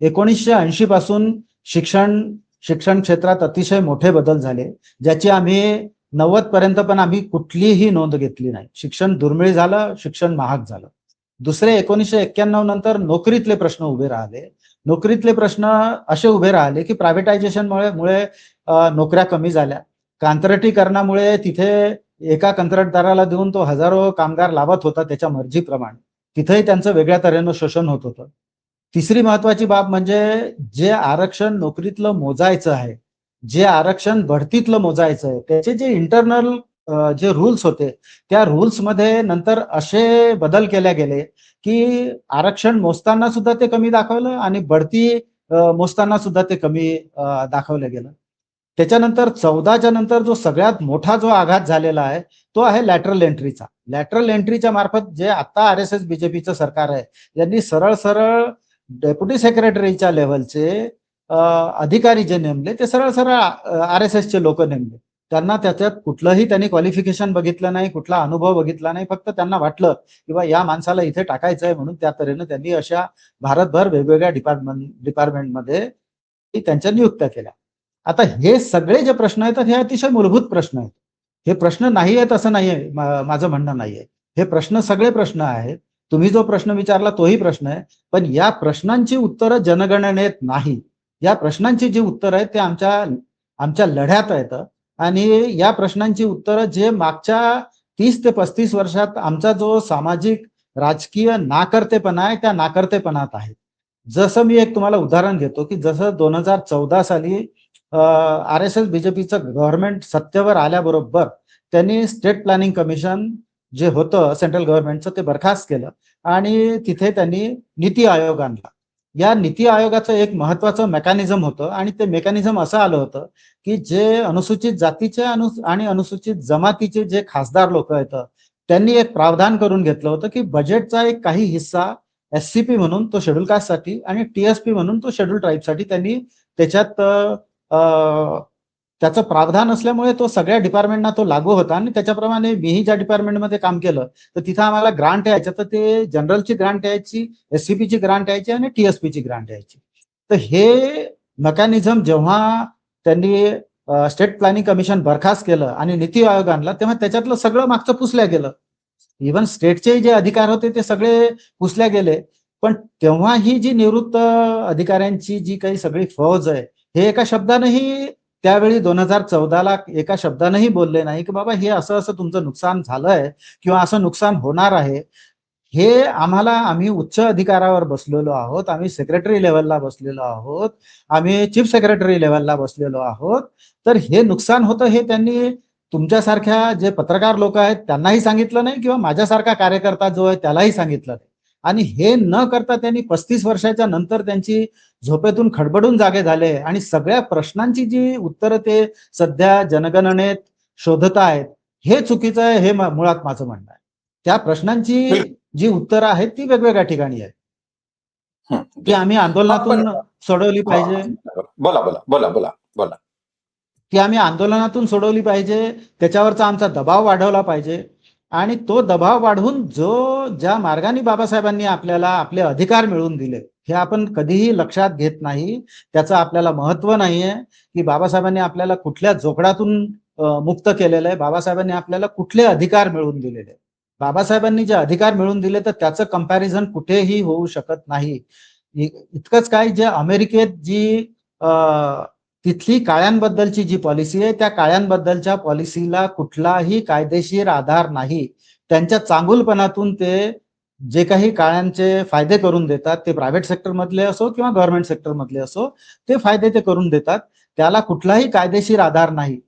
1980 पासून शिक्षण क्षेत्रात अतिशय मोठे बदल झाले, ज्याची आम्ही 90 पर्यंत पण आम्ही कुठलीही नोंद घेतली नाही. शिक्षण दुर्मिळ झालं, शिक्षण महाग झालं. दुसरे 1991 नंतर नोकरीतले प्रश्न उभे राहिले. नोकरीतले प्रश्न असे उभे राहिले की प्रायव्हेटायझेशन मुळे नोकऱ्या कमी झाल्या. कांत्रटीकरणामुळे तिथे एका कंत्राटदाराला देऊन तो हजारो कामगार लावत होता त्याच्या मर्जीप्रमाणे. तिथेही त्यांचं वेगळ्या तऱ्हेनं शोषण होत होतं. तिसरी महत्वाची बाब म्हणजे जे आरक्षण नोकरीतलं मोजायचं आहे, जे आरक्षण बढतीतलं मोजायचं आहे, त्याचे जे इंटरनल जे रूल्स होते, त्या रूल्समध्ये नंतर असे बदल केले गेले की आरक्षण मोजताना सुद्धा ते कमी दाखवलं आणि बढती मोजताना सुद्धा ते कमी दाखवलं गेलं. त्याच्यानंतर 14च्या नंतर जो सगळ्यात मोठा जो आघात झालेला आहे तो आहे लॅटरल एंट्रीचा. लॅटरल एंट्रीच्या मार्फत जे आता RSS बीजेपीचं सरकार आहे, यांनी सरळ सरळ डेप्युटी सेक्रेटरीच्या लेव्हलचे अधिकारी जे नेमले ते सरळ सरळ RSSचे लोक नेमले. त्यांना त्याच्यात कुठलंही त्यांनी क्वालिफिकेशन बघितलं नाही, कुठला अनुभव बघितला नाही. फक्त त्यांना वाटलं की बा या माणसाला इथे टाकायचं आहे म्हणून त्या तऱ्हेनं त्यांनी अशा भारतभर वेगवेगळ्या डिपार्टमेंटमध्ये त्यांच्या नियुक्त्या केल्या. आता हे सगळे जे प्रश्न आहेत हे अतिशय मूलभूत प्रश्न आहेत. हे प्रश्न नाही आहेत असं नाहीये, माझं म्हणणं नाहीये. हे प्रश्न सगळे प्रश्न आहेत. तुम्ही जो प्रश्न विचारला तोही प्रश्न आहे, पण या प्रश्नांची उत्तरं जनगणनेत नाही. या प्रश्नांची जी उत्तरं आहेत ते आमच्या लढ्यात आहेत आणि या प्रश्नांची उत्तरं जे मागच्या 30 ते 35 वर्षात आमचा जो सामाजिक राजकीय नाकर्तेपणा आहे त्या नाकर्तेपणात आहे. जसं मी एक तुम्हाला उदाहरण घेतो की जसं 2014 साली RSS बीजेपीचं गव्हर्नमेंट सत्तेवर आल्याबरोबर त्यांनी स्टेट प्लॅनिंग कमिशन जे होतं सेंट्रल गव्हर्नमेंटचं ते बरखास्त केलं आणि तिथे त्यांनी नीती आयोग आणला. या नीती आयोगाचं एक महत्वाचं मेकॅनिझम होतं आणि ते मेकॅनिझम असं आलं होतं की जे अनुसूचित जातीचे आणि अनुसूचित जमातीचे जे खासदार लोक आहेत त्यांनी एक प्रावधान करून घेतलं होतं की बजेटचा एक काही हिस्सा SCP म्हणून तो शेड्यूल कास्टसाठी आणि TSP म्हणून तो शेड्यूल ट्राईबसाठी त्यांनी त्याच्यात त्याचं प्रावधान असल्यामुळे तो सगळ्या डिपार्टमेंटना तो लागू होता आणि त्याच्याप्रमाणे मीही ज्या डिपार्टमेंटमध्ये काम केलं तर तिथं आम्हाला ग्रांट यायचं, तर ते जनरलची ग्रांट यायची, SCPची ग्रांट यायची आणि TSPची ग्रांट यायची. तर हे मेकॅनिझम जेव्हा त्यांनी स्टेट प्लॅनिंग कमिशन बरखास्त केलं आणि नीती आयोग आणला तेव्हा त्याच्यातलं सगळं मागचं पुसल्या गेलं. इव्हन स्टेटचे जे अधिकार होते ते सगळे पुसल्या गेले. पण तेव्हा ही जी निवृत्त अधिकाऱ्यांची जी काही सगळी फौज आहे हे एका शब्दानेही त्यावेळी 2014ला एका शब्दानेही बोलले नाही की बाबा हे असं असं तुमचं नुकसान झालंय किंवा असं नुकसान होणार आहे. हे आम्ही उच्च अधिकारावर बसलेलो आहोत, आम्ही सेक्रेटरी लेव्हलला बसलेलो आहोत, आम्ही चीफ सेक्रेटरी लेव्हलला बसलेलो आहोत. तर हे नुकसान होतं हे त्यांनी तुमच्यासारख्या जे पत्रकार लोक आहेत त्यांनाही सांगितलं नाही किंवा माझ्यासारखा कार्यकर्ता जो आहे त्यालाही सांगितलं नाही. आणि हे न करता त्यांनी 35 वर्षाच्या नंतर त्यांची झोपेतून खडबडून जागे झाले आणि सगळ्या प्रश्नांची जी उत्तरं ते सध्या जनगणनेत शोधत आहेत हे चुकीचं आहे, हे मुळात माझं म्हणणं आहे. त्या प्रश्नांची जी उत्तरं आहेत ती वेगवेगळ्या ठिकाणी आहेत, ती आम्ही आंदोलनातून सोडवली पाहिजे. बोला बोला बोला बोला बोला. ती आम्ही आंदोलनातून सोडवली पाहिजे, त्याच्यावरचा आमचा दबाव वाढवला पाहिजे आणि तो दबाव वाढवून ज्या मार्गाने बाबासाहेबांनी आपल्याला आपले अधिकार मिळवून दिले हे आपण कधीही लक्षात घेत नाही. त्याचं आपल्याला महत्व नाहीये की बाबासाहेबांनी आपल्याला कुठल्या जोखडातून मुक्त केलेलं आहे, बाबासाहेबांनी आपल्याला कुठले अधिकार मिळवून दिलेले. बाबासाहेबांनी जे अधिकार मिळवून दिले तर त्याचं कंपॅरिझन कुठेही होऊ शकत नाही. इतकंच काय, जे अमेरिकेत जी तिथली काळ्यांबद्दलची जी पॉलिसी आहे त्या काळ्यांबद्दलच्या पॉलिसीला कुठलाही कायदेशीर आधार नाही. त्यांच्या चांगुलपणातून ते जे काही काळ्यांचे फायदे करून देतात ते प्रायव्हेट सेक्टर मधले असो किंवा गव्हर्नमेंट सेक्टर मधले असो ते फायदे ते करून देतात, त्याला कुठलाही कायदेशीर आधार नाही.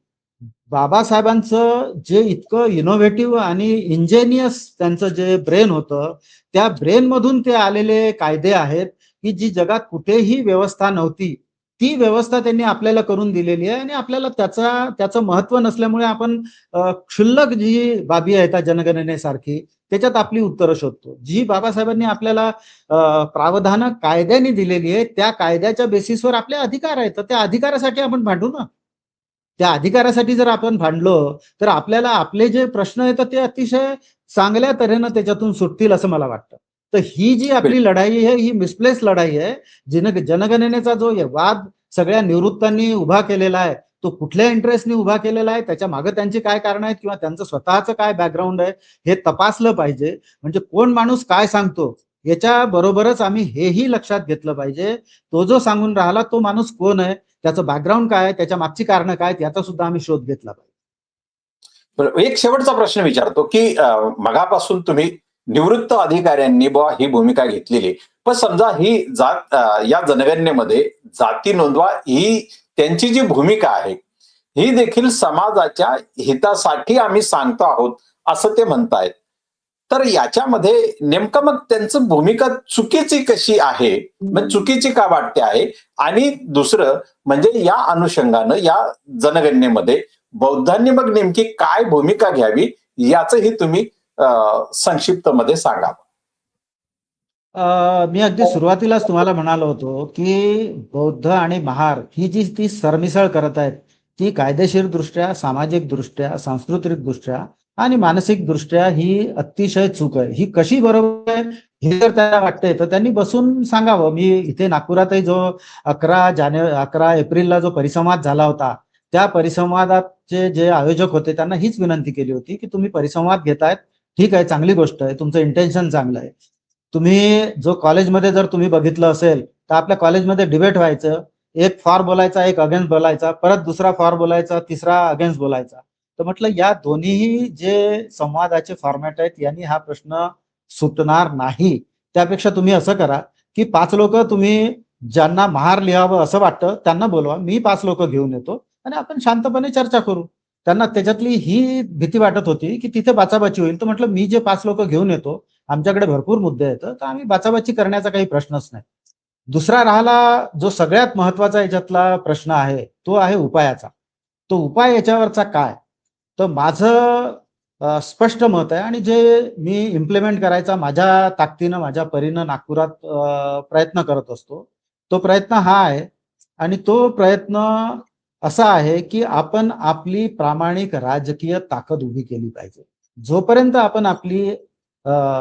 बाबासाहेबांचं जे इतकं इनोव्हेटिव्ह आणि इंजेनियस त्यांचं जे ब्रेन होतं त्या ब्रेन मधून ते आलेले कायदे आहेत की जी जगात कुठेही व्यवस्था नव्हती ती व्यवस्था त्यांनी आपल्याला करून दिलेली आहे. आणि आपल्याला त्याचं महत्व नसल्यामुळे आपण क्षुल्लक जी बाबी आहेत जनगणनेसारखी त्याच्यात आपली उत्तरं शोधतो. जी बाबासाहेबांनी आपल्याला प्रावधानं कायद्याने दिलेली आहे त्या कायद्याच्या बेसिसवर आपले अधिकार आहेत, तर त्या अधिकारासाठी आपण भांडू ना. त्या अधिकारासाठी जर आपण भांडलो तर आपल्याला आपले जे प्रश्न आहेत ते अतिशय चांगल्या तऱ्हेनं त्याच्यातून सुटतील असं मला वाटतं. तर ही जी आपली लढाई आहे ही मिसप्लेस लढाई आहे. जनगणनेचा जो वाद सगळ्या निवृत्तांनी उभा केलेला आहे तो कुठल्या इंटरेस्टने उभा केलेला आहे, त्याच्या मागे त्यांची काय कारण आहेत किंवा त्यांचं स्वतःचं काय बॅकग्राऊंड आहे हे तपासलं पाहिजे. म्हणजे कोण माणूस काय सांगतो याच्या बरोबरच आम्ही हेही लक्षात घेतलं पाहिजे तो जो सांगून राहिला तो माणूस कोण आहे, त्याचं बॅकग्राऊंड काय, त्याच्या मागची कारणं काय, याचा सुद्धा आम्ही शोध घेतला पाहिजे. बरं, एक शेवटचा प्रश्न विचारतो की मगापासून तुम्ही निवृत्त अधिकाऱ्यांनी बुवा ही भूमिका घेतलेली आहे. पण समजा ही जात या जनगणनेमध्ये जाती नोंदवा ही त्यांची जी भूमिका आहे, ही देखील समाजाच्या हितासाठी आम्ही सांगतो आहोत, असं ते म्हणतायत. तर याच्यामध्ये नेमकं मग त्यांचं भूमिका चुकीची कशी आहे? मग चुकीची का वाटते आहे? आणि दुसरं म्हणजे या अनुषंगानं या जनगणनेमध्ये बौद्धांनी मग नेमकी काय भूमिका घ्यावी याचंही तुम्ही संक्षिप्तमध्ये सांगा. मी अगदी सुरुवातीलाच तुम्हाला म्हणालो होतो, की बौद्ध आणि महार ही जी ती सरमिसळ करत आहेत, ती कायदेशीरदृष्ट्या, सामाजिकदृष्ट्या, सांस्कृतिकदृष्ट्या आणि मानसिकदृष्ट्या ही अतिशय चूक आहे. ही कशी बरोबर आहे, हे जर त्यांना वाटतंय, तर त्यांनी बसून सांगावं. मी इथे नागपुरातही जो 11 एप्रिलला जो परिसंवाद झाला होता, त्या परिसंवादाचे जे आयोजक होते त्यांना हीच विनंती केली होती, की तुम्ही परिसंवाद घेतायत, ठीक आहे, चांगली गोष्ट आहे, तुमचं इंटेन्शन चांगलं आहे. तुम्ही जो कॉलेजमध्ये जर तुम्ही बघितलं असेल, तर आपल्या कॉलेजमध्ये डिबेट व्हायचं. एक फॉर बोलायचा, एक अगेन्स्ट बोलायचा, परत दुसरा फॉर बोलायचा, तिसरा अगेन्स्ट बोलायचा. तर म्हटलं या दोन्हीही जे संवादाचे फॉर्मॅट आहेत, यांनी हा प्रश्न सुटणार नाही. त्यापेक्षा तुम्ही असं करा, की 5 लोक तुम्ही ज्यांना महार लिहावं असं वाटतं त्यांना बोलवा. मी 5 लोक घेऊन येतो आणि आपण शांतपणे चर्चा करू. त्यांना त्याच्यातली ही भीती वाटत होती, की तिथे बाचाबाची होईल. तर म्हटलं मी जे 5 लोक घेऊन येतो, आमच्याकडे भरपूर मुद्दे आहेत, तर आम्ही बाचाबाची करण्याचा काही प्रश्नच नाही. दुसरा राहिला जो सगळ्यात महत्वाचा याच्यातला प्रश्न आहे, तो आहे उपायाचा. तो उपाय याच्यावरचा काय? तर माझं स्पष्ट मत आहे आणि जे मी इम्प्लिमेंट करायचा माझ्या ताकदीनं, माझ्या परीनं नागपुरात प्रयत्न करत असतो. तो प्रयत्न हा आहे आणि तो प्रयत्न असा आहे, की आपण आपली प्रामाणिक राजकीय ताकद उभी केली पाहिजे. जोपर्यंत आपण आपली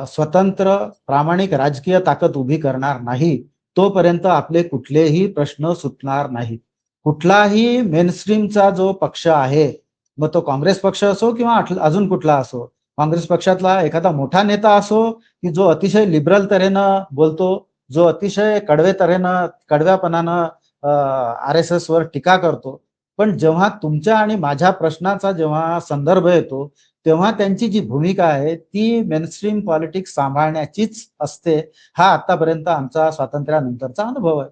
स्वतंत्र प्रामाणिक राजकीय ताकद उभी करणार नाही, तोपर्यंत आपले कुठलेही प्रश्न सुटणार नाहीत. कुठलाही मेनस्ट्रीमचा जो पक्ष आहे, मग तो काँग्रेस पक्ष असो किंवा अजून कुठला असो, काँग्रेस पक्षातला एखादा मोठा नेता असो, की जो अतिशय लिबरल तऱ्हेनं बोलतो, जो अतिशय कडव्यापणानं RSS वर टीका करतो. पण जेव्हा तुमच्या आणि माझ्या प्रश्नाचा जेव्हा संदर्भ येतो, तेव्हा त्यांची जी भूमिका आहे ती मेनस्ट्रीम पॉलिटिक्स सांभाळण्याचीच असते. हा आतापर्यंत आमचा स्वातंत्र्यानंतरचा अनुभव आहे.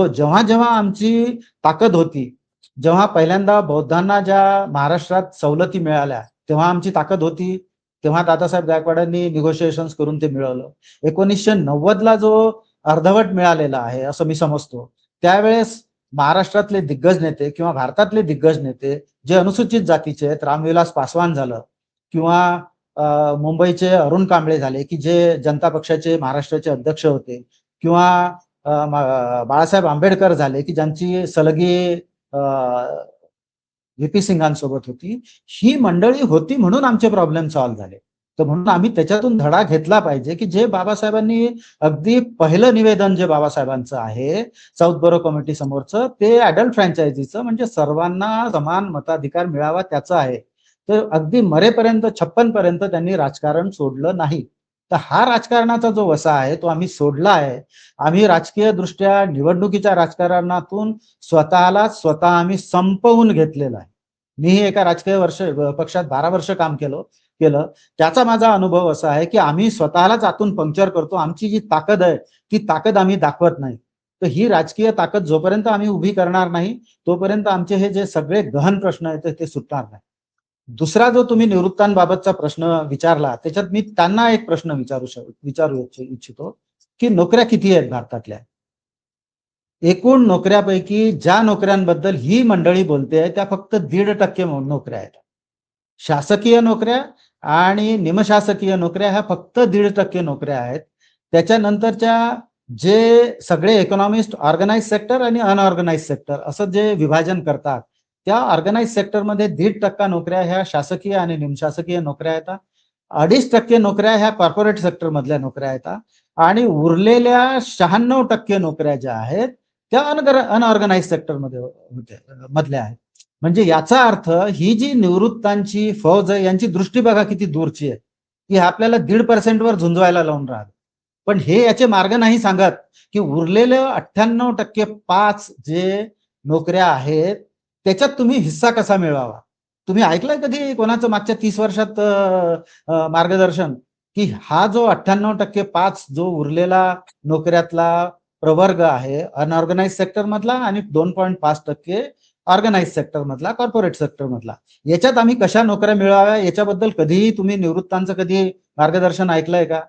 जेव्हा जेव्हा आमची ताकद होती, जेव्हा पहिल्यांदा बौद्धांना ज्या महाराष्ट्रात सवलती मिळाल्या, तेव्हा आमची ताकद होती. तेव्हा दादासाहेब गायकवाडांनी निगोशिएशन्स करून ते मिळवलं. 1990ला जो अर्धवट मिळालेला आहे असं मी समजतो, त्यावेळेस महाराष्ट्रातले दिग्गज नेते किंवा भारतातले दिग्गज नेते जे अनुसूचित जातीचे आहेत, रामविलास पासवान झालं किंवा मुंबईचे अरुण कांबळे झाले, की जे जनता पक्षाचे महाराष्ट्राचे अध्यक्ष होते, किंवा बाळासाहेब आंबेडकर झाले, की ज्यांची सलगी व्ही.पी. सिंगांसोबत होती. ही मंडळी होती म्हणून आमचे प्रॉब्लेम सॉल्व्ह झाले. तर म्हणून आम्ही त्याच्यातून धडा घेतला पाहिजे, की जे बाबासाहेबांनी अगदी पहिलं निवेदन जे बाबासाहेबांचं आहे साऊथ बरो कमिटी समोरचं, ते अडल्ट फ्रँचायझीचं, म्हणजे सर्वांना समान मताधिकार मिळावा त्याचं आहे. तर अगदी मरेपर्यंत 56 पर्यंत त्यांनी राजकारण सोडलं नाही. तर हा राजकारणाचा जो वसा आहे तो आम्ही सोडला आहे. आम्ही राजकीय दृष्ट्या निवडणुकीच्या राजकारणातून स्वतः आम्ही संपवून घेतलेला आहे. मीही एका राजकीय पक्षात 12 वर्ष काम केलं. त्याचा माझा अनुभव असा आहे, की आम्ही स्वतःलाच आतून पंक्चर करतो. आमची जी ताकद आहे ती ताकद आम्ही दाखवत नाही. तर ही राजकीय ताकद जोपर्यंत आम्ही उभी करणार नाही, तोपर्यंत आमचे हे जे सगळे गहन प्रश्न आहेत ते सुटणार नाही. दुसरा जो तुम्ही निवृत्तांबाबतचा प्रश्न विचारला, त्याच्यात मी त्यांना एक प्रश्न विचारू इच्छितो, की नोकऱ्या किती आहेत भारतातल्या? एकूण नोकऱ्यापैकी ज्या नोकऱ्यांबद्दल ही मंडळी बोलते त्या फक्त 1.5% नोकऱ्या आहेत. शासकीय नोकऱ्या आणि निमशासकीय नोकऱ्या ह्या फक्त 1.5% नोकऱ्या आहेत. त्याच्यानंतरच्या जे सगळे इकॉनॉमिस्ट ऑर्गनाइज सेक्टर आणि अनऑर्गनाइज सेक्टर असं जे विभाजन करतात, त्या ऑर्गनाइज सेक्टरमध्ये 1.5% नोकऱ्या ह्या शासकीय आणि निमशासकीय नोकऱ्या येतात. 2.5% नोकऱ्या ह्या कॉर्पोरेट सेक्टर मधल्या नोकऱ्या येतात आणि उरलेल्या 96% नोकऱ्या ज्या आहेत त्या अनऑर्गनाइज सेक्टर मधल्या आहेत. म्हणजे याचा अर्थ ही जी निवृत्तांची फौज आहे यांची दृष्टी बघा किती दूरची आहे, की आपल्याला 1.5% वर झुंजवायला लावून राहिलं. पण हे याचे मार्ग नाही सांगत, की उरलेले 98% 5 जे नोकऱ्या आहेत त्याच्यात तुम्ही हिस्सा कसा मिळवावा. तुम्ही ऐकलंय कधी कोणाचं मागच्या 30 वर्षात मार्गदर्शन की हा जो 98% 5 जो उरलेला नोकऱ्यातला प्रवर्ग आहे अनऑर्गनाइज सेक्टर मधला आणि 2.5% ऑर्गनाइज सेक्टर मधला कॉर्पोरेट सेक्टर मधला, याच्यात आम्ही कशा नोकऱ्या मिळवाव्या याच्याबद्दल कधीही तुम्ही निवृत्तांचं कधी मार्गदर्शन ऐकलंय का?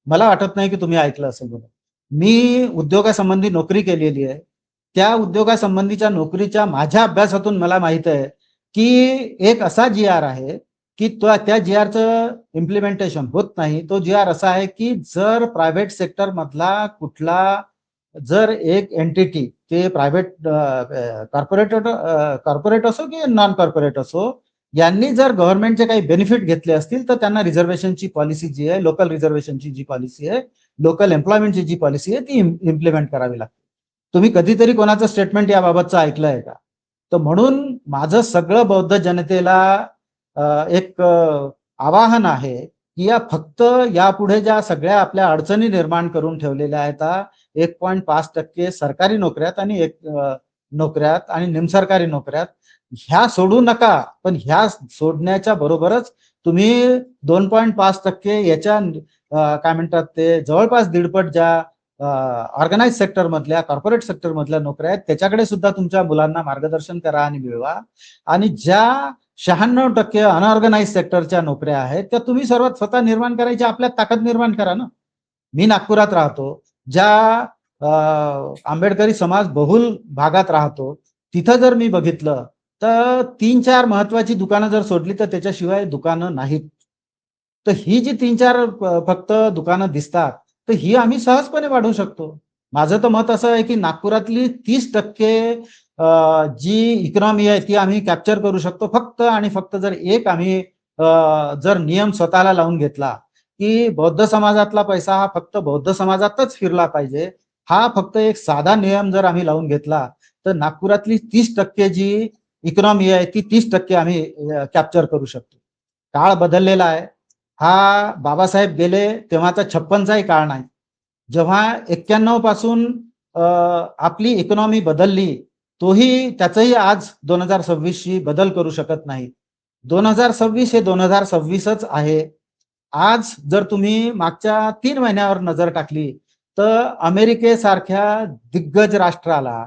मला वाटत नाही की तुम्ही ऐकलं असेल म्हणून. मी उद्योगासंबंधी नोकरी केलेली आहे. त्या उद्योगासंबंधीच्या नोकरीच्या माझ्या अभ्यासातून मला माहित आहे की एक असा जी आर आहे की त्या जी आरचं इम्प्लिमेंटेशन होत नाही. तो जी आर असा आहे की जर प्रायव्हेट सेक्टर मधला कुठला जर एक एंटिटी ते प्रायव्हेट कॉर्पोरेट असो की नॉन कॉर्पोरेट असो, यांनी जर गव्हर्नमेंटचे काही बेनिफिट घेतले असतील तर त्यांना रिझर्वेशनची पॉलिसी जी आहे, लोकल रिझर्वेशनची जी पॉलिसी आहे, लोकल एम्प्लॉयमेंटची जी पॉलिसी आहे ती इम्प्लिमेंट करावी लागते. तुम्ही कधीतरी कोणाचं स्टेटमेंट याबाबतचं ऐकलं आहे का? तर म्हणून माझं सगळं बौद्ध जनतेला एक आवाहन आहे की या फक्त यापुढे ज्या सगळ्या आपल्या अडचणी निर्माण करून ठेवलेल्या आहेत 1.5% सरकारी नोकऱ्यात आणि नोकऱ्यात आणि निमसरकारी नोकऱ्यात, ह्या सोडू नका. पण ह्या सोडण्याच्या बरोबरच तुम्ही 2.5% याच्या काय म्हणतात ते जवळपास दीडपट ज्या ऑर्गनाइज सेक्टर मधल्या कॉर्पोरेट सेक्टर मधल्या नोकऱ्या आहेत त्याच्याकडे सुद्धा तुमच्या मुलांना मार्गदर्शन करा आणि मिळवा. आणि ज्या 96% अनऑर्गनाइज सेक्टरच्या नोकऱ्या आहेत त्या तुम्ही सर्वात स्वतः निर्माण करायची आपल्यात ताकद निर्माण करा ना. मी नागपुरात राहतो, ज्या आंबेडकरी समाज बहुल भागात राहतो, तिथं जर मी बघितलं तर 3-4 महत्वाची दुकानं जर सोडली तर त्याच्याशिवाय दुकानं नाहीत. तर ही जी 3-4 फक्त दुकानं दिसतात तर ही आम्ही सहजपणे वाढवू शकतो. माझं तर मत असं आहे की नागपुरातली 30% जी इकॉनॉमी आहे ती आम्ही कॅप्चर करू शकतो फक्त आणि फक्त जर एक आम्ही जर नियम स्वतःला लावून घेतला की बौद्ध समाजातला पैसा हा फक्त बौद्ध समाजातच फिरला पाहिजे, हा फक्त एक साधा नियम जर आम्ही लावून घेतला तर नागपुरातली 30% जी इकॉनॉमी आहे ती 30% आम्ही कॅप्चर करू शकतो. काळ बदललेला आहे. हा बाबासाहेब गेले तेव्हाचा 56चाही काळ नाही. जेव्हा 91 पासून आपली इकॉनॉमी बदलली, तोही त्याचंही आज 2026शी बदल करू शकत नाही. 2026 हे 2026च आहे. आज जर तुम्ही मागच्या 3 महिन्यावर नजर टाकली तर अमेरिकेसारख्या दिग्गज राष्ट्राला,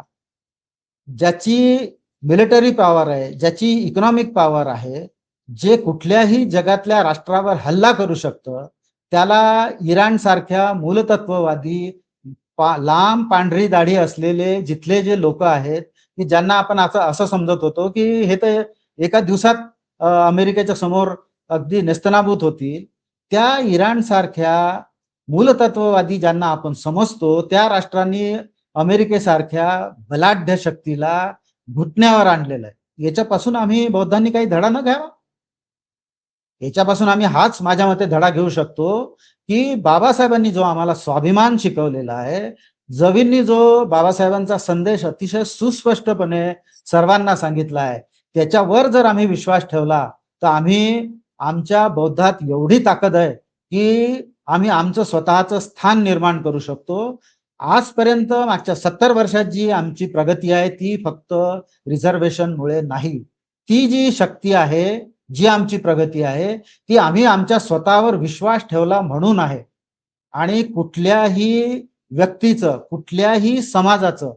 ज्याची मिलिटरी पॉवर आहे, ज्याची इकॉनॉमिक पॉवर आहे, जे कुठल्याही जगातल्या राष्ट्रावर हल्ला करू शकतं, त्याला इराण सारख्या मूलतत्ववादी लांब पांढरी दाढी असलेले जिथले जे लोक आहेत की ज्यांना आपण असं समजत होतो की हे तर एका दिवसात अमेरिकेच्या समोर अगदी नेस्तनाबूत होतील, त्या इराण सारख्या मूलतत्ववादी ज्यांना आपण समजतो त्या राष्ट्रांनी अमेरिकेसारख्या बलाढ्य शक्तीला घुटण्यावर आणलेलं आहे. याच्यापासून आम्ही बौद्धांनी काही धडा न घ्यावा? याच्यापासून आम्ही हाच माझ्या मते धडा घेऊ शकतो की बाबासाहेबांनी जो आम्हाला स्वाभिमान शिकवलेला आहे, जवींनी जो बाबासाहेबांचा संदेश अतिशय सुस्पष्टपणे सर्वांना सांगितला आहे, त्याच्यावर जर आम्ही विश्वास ठेवला तर आम्ही आमच्या बौद्धात एवढी ताकद आहे की आम्ही आमचं स्वतःचं स्थान निर्माण करू शकतो. आजपर्यंत मागच्या 70 वर्षात जी आमची प्रगती आहे ती फक्त रिझर्वेशनमुळे नाही. ती जी शक्ती आहे, जी आमची प्रगती आहे ती आम्ही आमच्या स्वतःवर विश्वास ठेवला म्हणून आहे. आणि कुठल्याही व्यक्तीचं, कुठल्याही समाजाचं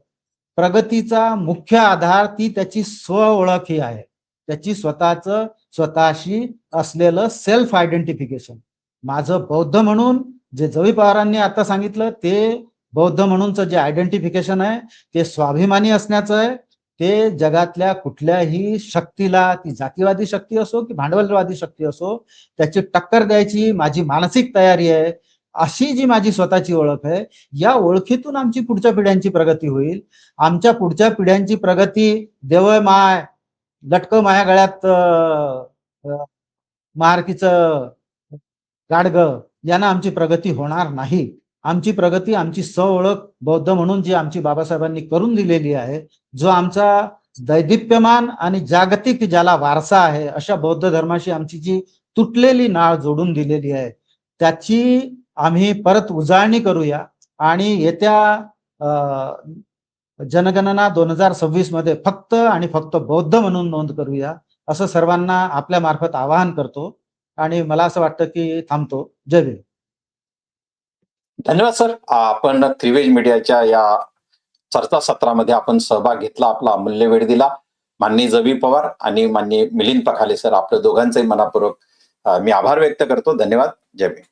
प्रगतीचा मुख्य आधार ती त्याची स्वओळख ही आहे, त्याची स्वतःशी असलेलं सेल्फ आयडेंटिफिकेशन. माझं बौद्ध म्हणून जे जवी पवारांनी आता सांगितलं ते बौद्ध म्हणूनचं जे आयडेंटिफिकेशन आहे ते स्वाभिमानी असण्याचं आहे. ते जगातल्या कुठल्याही शक्तीला, ती जातीवादी शक्ती असो की भांडवलवादी शक्ती असो, त्याची टक्कर द्यायची माझी मानसिक तयारी आहे. अशी जी माझी स्वतःची ओळख आहे, या ओळखीतून आमची पुढच्या पिढ्यांची प्रगती होईल. आमच्या पुढच्या पिढ्यांची प्रगती देवय माय, लटक माया गळ्यात महारकीचं गाडगं यानं आमची प्रगती होणार नाही. आमची प्रगती, आमची स्वओळख बौद्ध म्हणून जी आमची बाबासाहेबांनी करून दिलेली आहे, जो आमचा दैदिप्यमान आणि जागतिक ज्याला वारसा आहे, अशा बौद्ध धर्माशी आमची जी तुटलेली नाळ जोडून दिलेली आहे, त्याची आम्ही परत उजाळणी करूया आणि येत्या जनगणना 2026 मध्ये फक्त आणि फक्त बौद्ध म्हणून नोंद करूया. असं सर्वांना आपल्या मार्फत आवाहन करतो आणि मला असं वाटतं की थांबतो. जय भीम. धन्यवाद सर. आपण त्रिवेज मीडियाच्या या चर्चासत्रामध्ये आपण सहभाग घेतला, आपला अमूल्य वेळ दिला. माननीय जवी पवार आणि माननीय मिलिंद पखाले सर, आपल्या दोघांचेही मनापूर्वक मी आभार व्यक्त करतो. धन्यवाद. जय भीम.